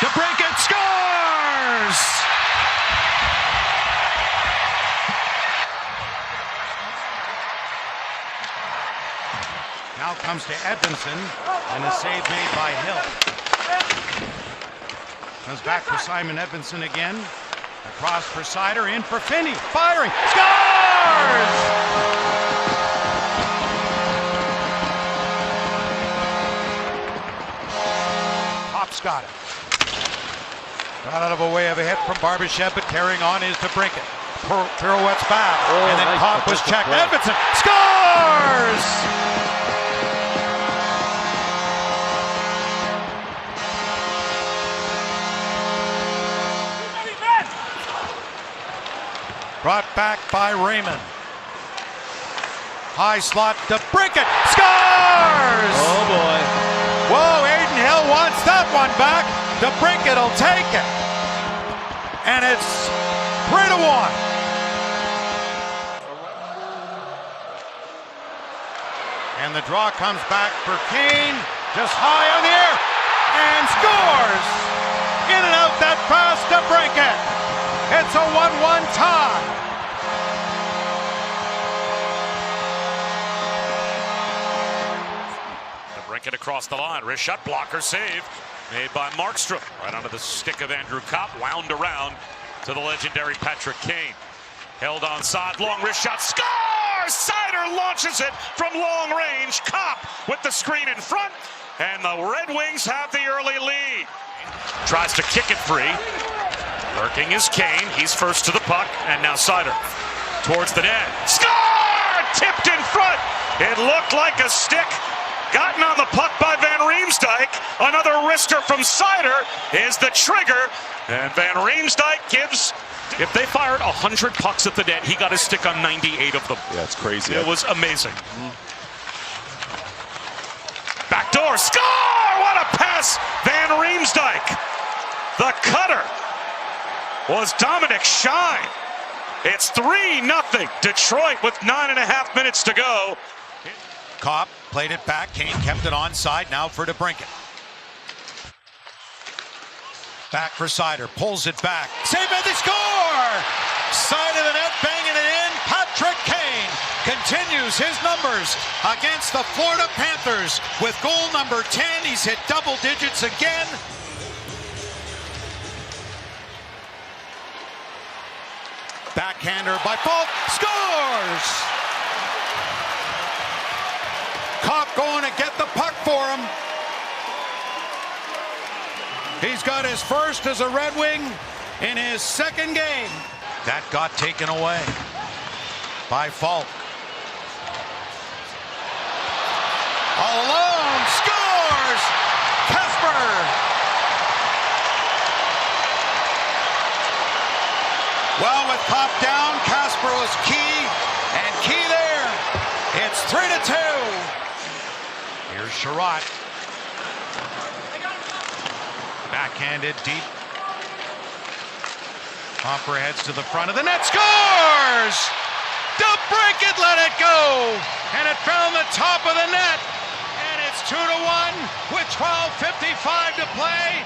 DeBrincat scores! Now comes to Edvinsson, and a save made by Hill. Comes back for Simon Edvinsson again. Across for Seider, in for Finney. Firing. Scores! Pop's got it. Got out of a way of a hit from Barbashev, but carrying on is DeBrincat. Pirouette's back, and then Pop was checked. Edvinsson scores! Brought back by Raymond. High slot to DeBrincat. Scores! Oh, boy. Whoa, Aiden Hill wants that one back. DeBrincat will take it. And it's 3-1. And the draw comes back for Kane. Just high on the air. And scores! In and out that pass to DeBrincat. It's a 1-1 tie. DeBrincat across the line. Wrist shot, blocker save made by Markstrom. Right onto the stick of Andrew Kopp. Wound around to the legendary Patrick Kane. Held on side, long wrist shot, scores! Seider launches it from long range. Kopp with the screen in front, and the Red Wings have the early lead. Tries to kick it free. Lurking is Kane. He's first to the puck, and now Seider towards the net. Score! Tipped in front. It looked like a stick. Gotten on the puck by Van Riemsdyk. Another wrister from Seider is the trigger, and Van Riemsdyk gives. If they fired 100 pucks at the net, he got his stick on 98 of them. Yeah, it's crazy. It was amazing. Backdoor score! What a pass! Van Riemsdyk. The cutter was Dominic Shine. It's 3-0 Detroit with 9.5 minutes to go. Kopp played it back. Kane kept it onside. Now for DeBrincat. Back for Seider. Pulls it back. Save and they score! Side of the net, banging it in. Patrick Kane continues his numbers against the Florida Panthers with goal number 10. He's hit double digits again. Backhander by Falk. Scores! Kopp going to get the puck for him. He's got his first as a Red Wing in his second game. That got taken away by Falk. All alone, scores! Kasper! Well, with Kopp down, Kasper was key, and key there. It's 3-2. Here's Sherratt. Backhanded deep. Hopper heads to the front of the net. Scores! DeBrincat let it go! And it found the top of the net. And it's 2-1 with 12:55 to play.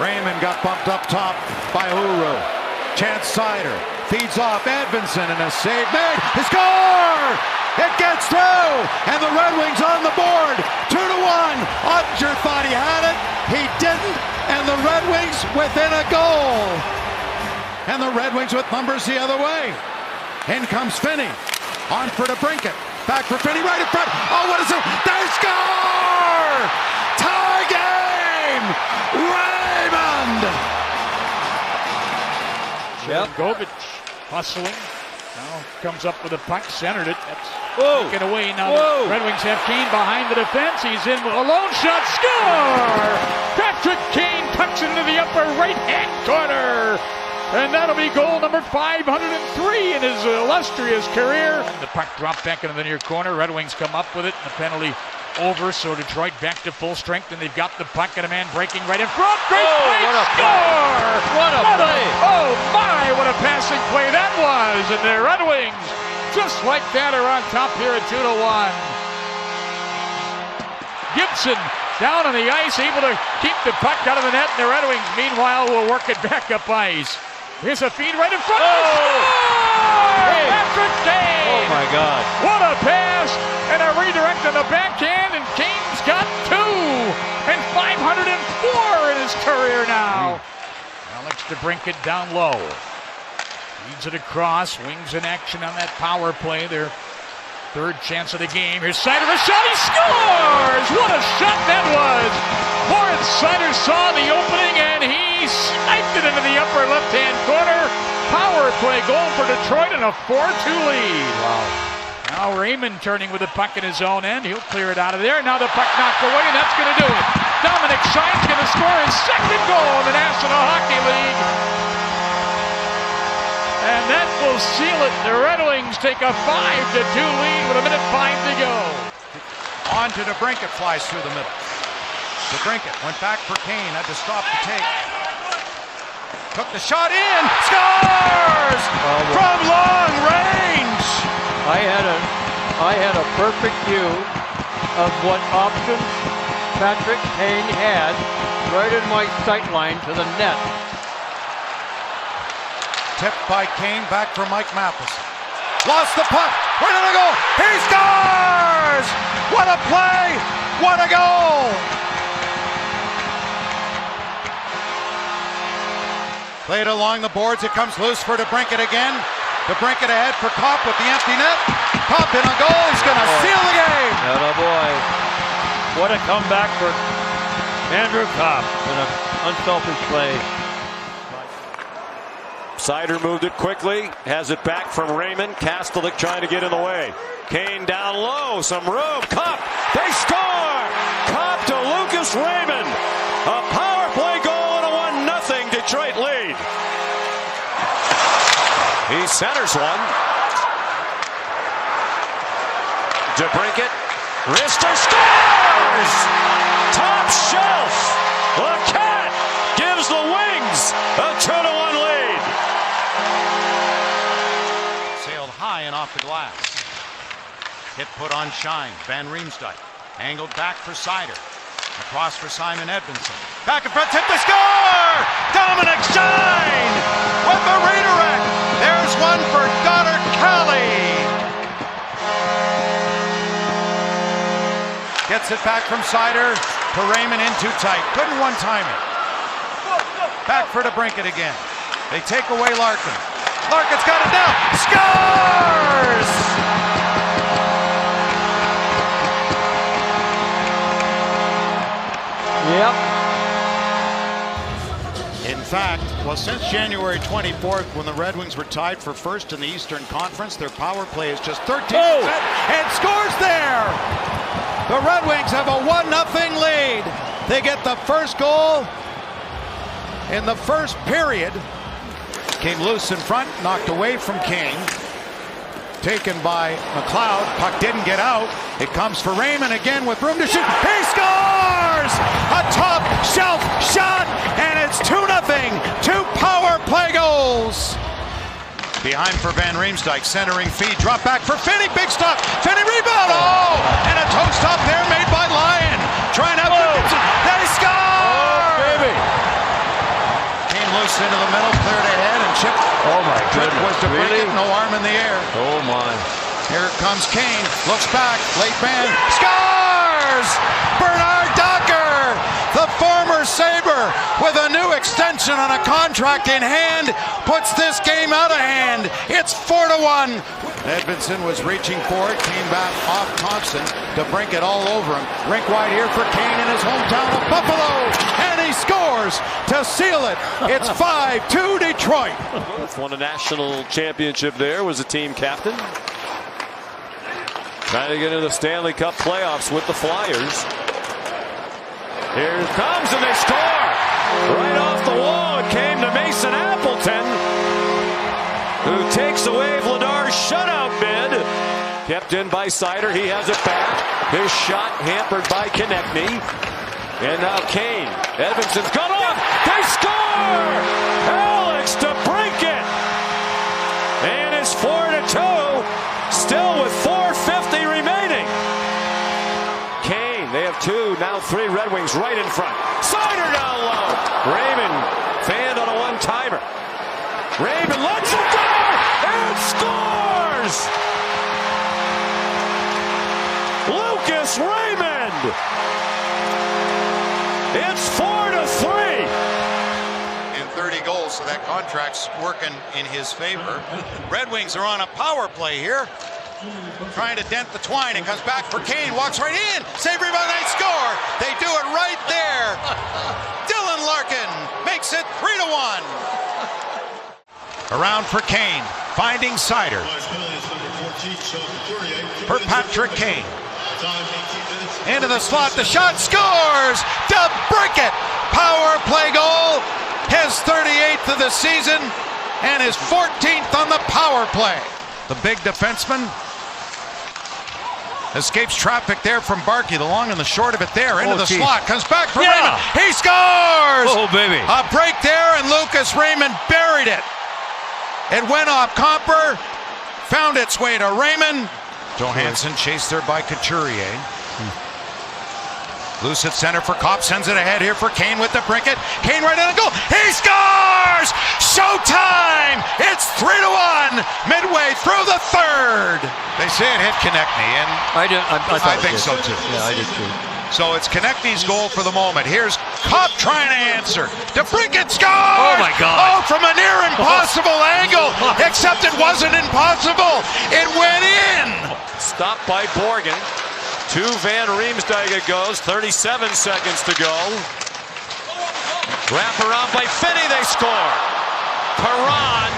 Raymond got bumped up top by Uru. Chance Seider feeds off Edvinsson and a save made. He score! It gets through, and the Red Wings on the board. 2-1. Ottinger thought he had it. He didn't, and the Red Wings within a goal. And the Red Wings with numbers the other way. In comes Finney. On for DeBrincat. Back for Finney right in front. Oh, what is it? They score! Tie game! Raymond! Govic hustling. Now comes up with a puck, centered it. That's taken away. Now the Red Wings have Kane behind the defense. He's in with a lone shot. Score! Patrick Kane tucks into the upper right-hand corner. And that'll be goal number 503 in his illustrious career. The puck dropped back into the near corner. Red Wings come up with it. And the penalty over, so Detroit back to full strength, and they've got the puck and a man breaking right in front. Great play! What a Score! What a play! Oh my, what a passing play that was! And the Red Wings, just like that, are on top here at 2-1. Gibson down on the ice, able to keep the puck out of the net, and the Red Wings, meanwhile, will work it back up ice. Here's a feed right in front. Hey. Patrick Kane! Oh my God! What a pass! And a redirect on the backhand, and Kane's got 2 and 504 in his career now. Alex DeBrincat down low. Leads it across. Wings in action on that power play. Their third chance of the game. Here's Seider, a shot. He scores! What a shot that was! Moritz Seider saw the opening, and he sniped it into the upper left-hand corner. Power play goal for Detroit and a 4-2 lead. Wow. Now Raymond turning with the puck in his own end. He'll clear it out of there. Now the puck knocked away, and that's going to do it. Dominic Shine's going to score his second goal in the National Hockey League. And that will seal it. The Red Wings take a 5-2 lead with 1:05 to go. On to DeBrincat, flies through the middle. DeBrincat went back for Kane, had to stop the take. Took the shot in, scores from long range. I had a perfect view of what options Patrick Kane had right in my sight line to the net. Tipped by Kane, back for Mike Matheson. Lost the puck. Where did it go? He scores! What a play! What a goal! Played along the boards. It comes loose for DeBrincat again. DeBrincat ahead for Kopp with the empty net. Kopp in a goal. He's going to seal the game. Oh boy. What a comeback for Andrew Kopp in an unselfish play. Seider moved it quickly, has it back from Raymond. Kastelik trying to get in the way. Kane down low, some room. Kopp, they score! Kopp to Lucas Raymond. A power play goal and a 1-0 Detroit lead. He centers one. DeBrincat, wrister scores! Top shelf. The Cat gives the Wings a 2-1 lead. Sailed high and off the glass. Hit put on Shine. Van Riemsdyk angled back for Seider. Across for Simon Edvinsson. Back in front, tip to score! Dominic Shine with the redirect. There's one for Goddard Kelly. Gets it back from Seider to Raymond in too tight. Couldn't one-time it. Back for DeBrincat again. They take away Larkin. Larkin's got it down. Scores! Yep. In fact, well, since January 24th, when the Red Wings were tied for first in the Eastern Conference, their power play is just 13% and scores there. The Red Wings have a 1-0 lead. They get the first goal in the first period. Came loose in front, knocked away from King. Taken by McLeod. Puck didn't get out. It comes for Raymond again with room to shoot. He scores! A top shelf shot, and it's 2-0. 2 power play goals. Behind for Van Riemsdyk, centering feed, drop back for Finney, big stop. Finney rebound. Oh, and a toe stop there made by Lyon. Trying out for Gibson. They score! Oh, baby. Came loose into the middle, cleared ahead, and chipped. Oh my goodness! Was to bring it, no arm in the air. Oh my! Here comes Kane, looks back, late band, scores! Bernard Docker, the former Sabre, with a new extension on a contract in hand, puts this game out of hand. It's 4-1. Edvinsson was reaching for it, came back off Thompson to bring it all over him. Rink wide here for Kane in his hometown of Buffalo, and he scores to seal it. It's 5-2 Detroit. Won a national championship there, was a team captain. Trying to get into the Stanley Cup playoffs with the Flyers. Here it comes, and they score! Right off the wall, it came to Mason Appleton, who takes away Vladar's shutout bid. Kept in by Seider, he has it back. His shot hampered by Konechny. And now Kane. Edvinson's got off. They score! Alex DeBrincat! And it's 4-2. Still with 4:50 remaining. Kane, they have 2, now 3 Red Wings right in front. Seider down low. Raymond fanned on a one-timer. Raymond lets it go and scores! Lucas Raymond! It's 4-3. And 30 goals, so that contract's working in his favor. Red Wings are on a power play here. Trying to dent the twine. It comes back for Kane. Walks right in. Save rebound, they score. They do it right there. Dylan Larkin makes it 3-1. Around for Kane. Finding Seider. For Patrick Kane. Into the slot. The shot scores. DeBrincat. Power play goal. His 38th of the season. and his 14th on the power play. The big defenseman escapes traffic there from Barkey. The long and the short of it there. Into the slot. Comes back for Raymond. He scores! Oh, baby. A break there, and Lucas Raymond buried it. It went off Comper. Found its way to Raymond. Johansson chased there by Couturier. Loose at center for Kopp. Sends it ahead here for Kane with the Brinket. Kane right in the goal. He scores! Showtime! It's 3-1 midway through the third. They say it hit Konechny, and I think so too. Yeah, I did too. So it's Konechny's goal for the moment. Here's Kopp trying to answer. DeBrincat scores! Oh my God! Oh, from a near impossible angle, except it wasn't impossible. It went in. Stopped by Borgen. To Van Riemsdyk it goes. 37 seconds to go. Wrap around by Finney. They score. Perron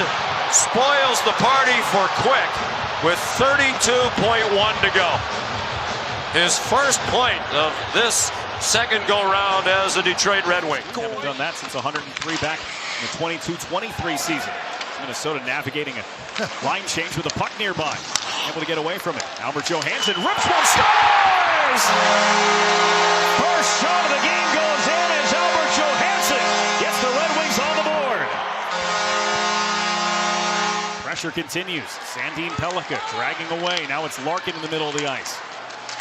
spoils the party for Quick with 32.1 to go. His first point of this second go-round as a Detroit Red Wing. Haven't done that since 103 back in the 22-23 season. Minnesota navigating a line change with a puck nearby. Able to get away from it. Albert Johansson rips one, scores! First shot of the game goes in as Albert Johansson gets the Red Wings on the board. Pressure continues. Sandin Pellikka dragging away. Now it's Larkin in the middle of the ice.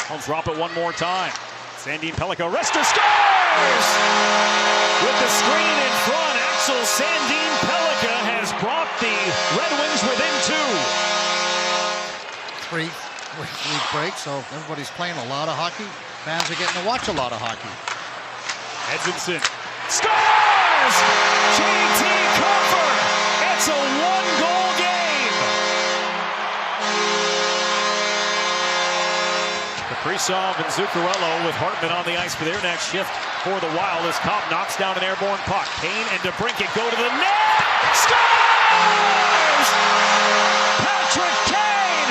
I'll drop it one more time. Sandin Pellikka, Rester scores! With the screen in front, Axel Sandin Pellikka has brought the Red Wings within 2. Three league break, so everybody's playing a lot of hockey. Fans are getting to watch a lot of hockey. Edmondson scores! JT Compher! It's a one-goal game! Kaprizov and Zuccarello with Hartman on the ice for their next shift for the Wild as Kopp knocks down an airborne puck. Kane and DeBrincat go to the net! Scores! Patrick Kane!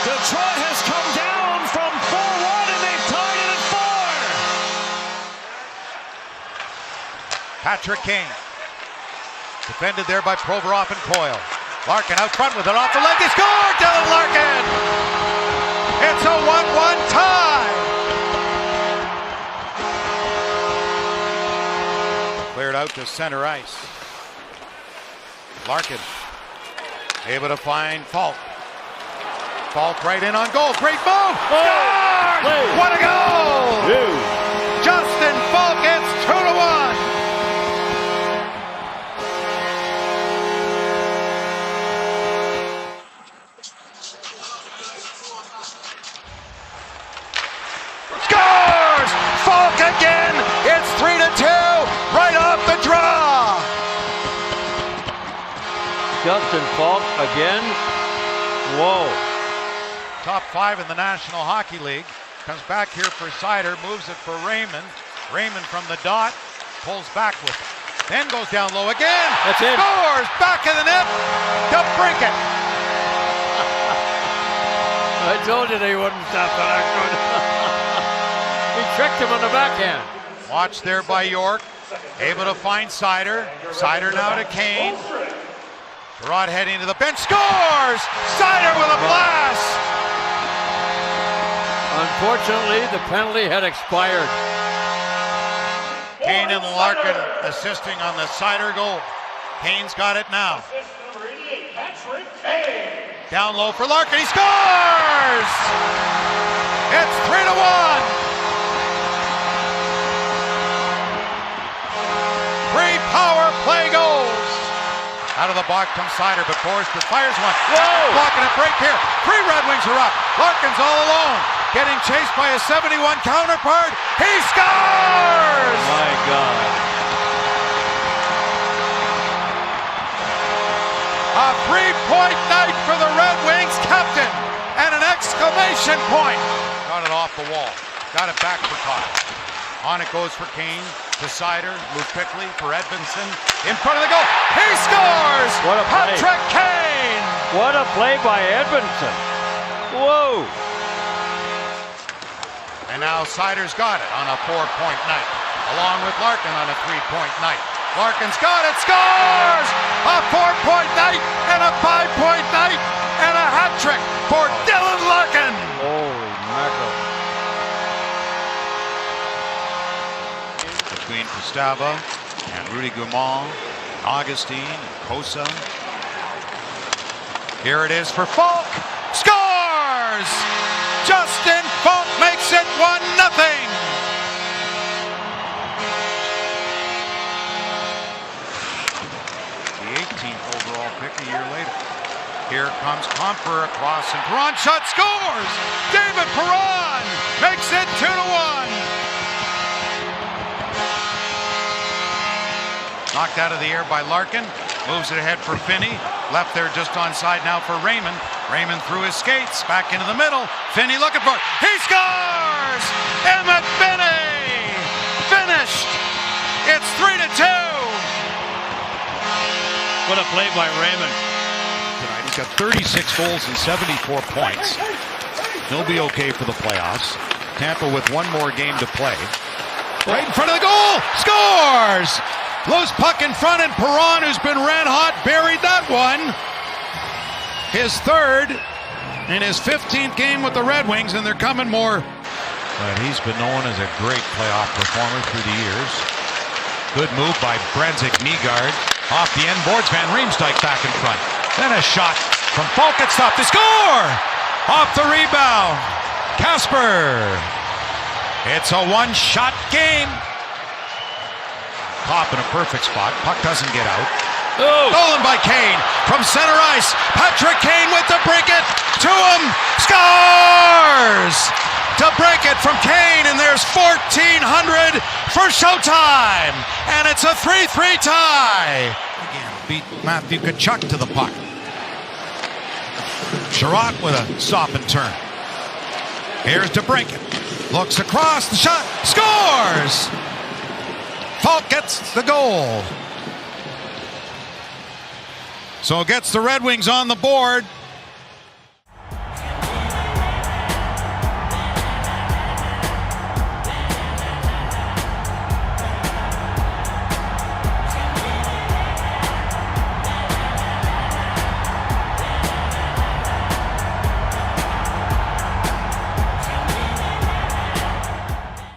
Detroit has come down from 4-1 and they've tied it at 4. Patrick Kane. Defended there by Provorov and Coyle. Larkin out front with it off the leg. He scored! Dylan Larkin! It's a 1-1 tie! Cleared out to center ice. Larkin able to find Falk. Falk right in on goal. Great move! Scores! What a goal! Justin Falk, it's 2-1. Scores! Falk again! It's 3-2, right off the draw! Justin Falk again. Whoa. Top 5 in the National Hockey League. Comes back here for Seider, moves it for Raymond. Raymond from the dot, pulls back with it. Then goes down low again. That's it. Scores! Back of the net. DeBrincat. I told you they wouldn't stop that good. He tricked him on the backhand. Watched there by York. Able to find Seider. Seider now to Kane. Rod heading to the bench. Scores! Seider with a blast! Unfortunately, the penalty had expired. Kane and Larkin assisting on the Seider goal. Kane's got it now. Down low for Larkin. He scores! It's 3-1. 3 power play goals. Out of the box comes Seider, but Forrester fires one. Whoa! Blocking a break here. 3 Red Wings are up. Larkin's all alone. Getting chased by a 71 counterpart. He scores! My God. A 3-point night for the Red Wings captain. And an exclamation point. Got it off the wall. Got it back for Kyle. On it goes for Kane. To Seider, move quickly for Edmondson. In front of the goal. He scores! What a play. Patrick Kane! What a play by Edmondson. Whoa! And now Seider's got it on a 4-point night, along with Larkin on a 3-point night. Larkin's got it, scores! A 4-point Stava and Rudy Gaumont, Augustine, and Kosa. Here it is for Falk. Scores! Justin Falk makes it 1-0. The 18th overall pick a year later. Here comes Comfer across, and Perron shot scores! David Perron makes it 2-1. Knocked out of the air by Larkin. Moves it ahead for Finney. Left there just onside now for Raymond. Raymond through his skates. Back into the middle. Finney looking for it. He scores! Emmett Finney! Finished! It's 3-2. What a play by Raymond. Tonight he's got 36 goals and 74 points. He'll be okay for the playoffs. Tampa with one more game to play. Right in front of the goal! Scores! Loose puck in front, and Perron, who's been red hot, buried that one. His third in his 15th game with the Red Wings, and they're coming more. But he's been known as a great playoff performer through the years. Good move by Brenzig Nygaard. Off the end boards, Van Riemsdyk back in front. Then a shot from Falk at stop to score! Off the rebound, Kasper. It's a one-shot game. Pop in a perfect spot. Puck doesn't get out. Stolen by Kane from center ice. Patrick Kane with the DeBrincat to him. Scores! DeBrincat from Kane, and there's 1,400 for showtime. And it's a 3-3 tie. Again, beat Matthew Tkachuk to the puck. Sherratt with a stop and turn. Here's DeBrincat. Looks across, the shot, scores! Falk gets the goal. So gets the Red Wings on the board.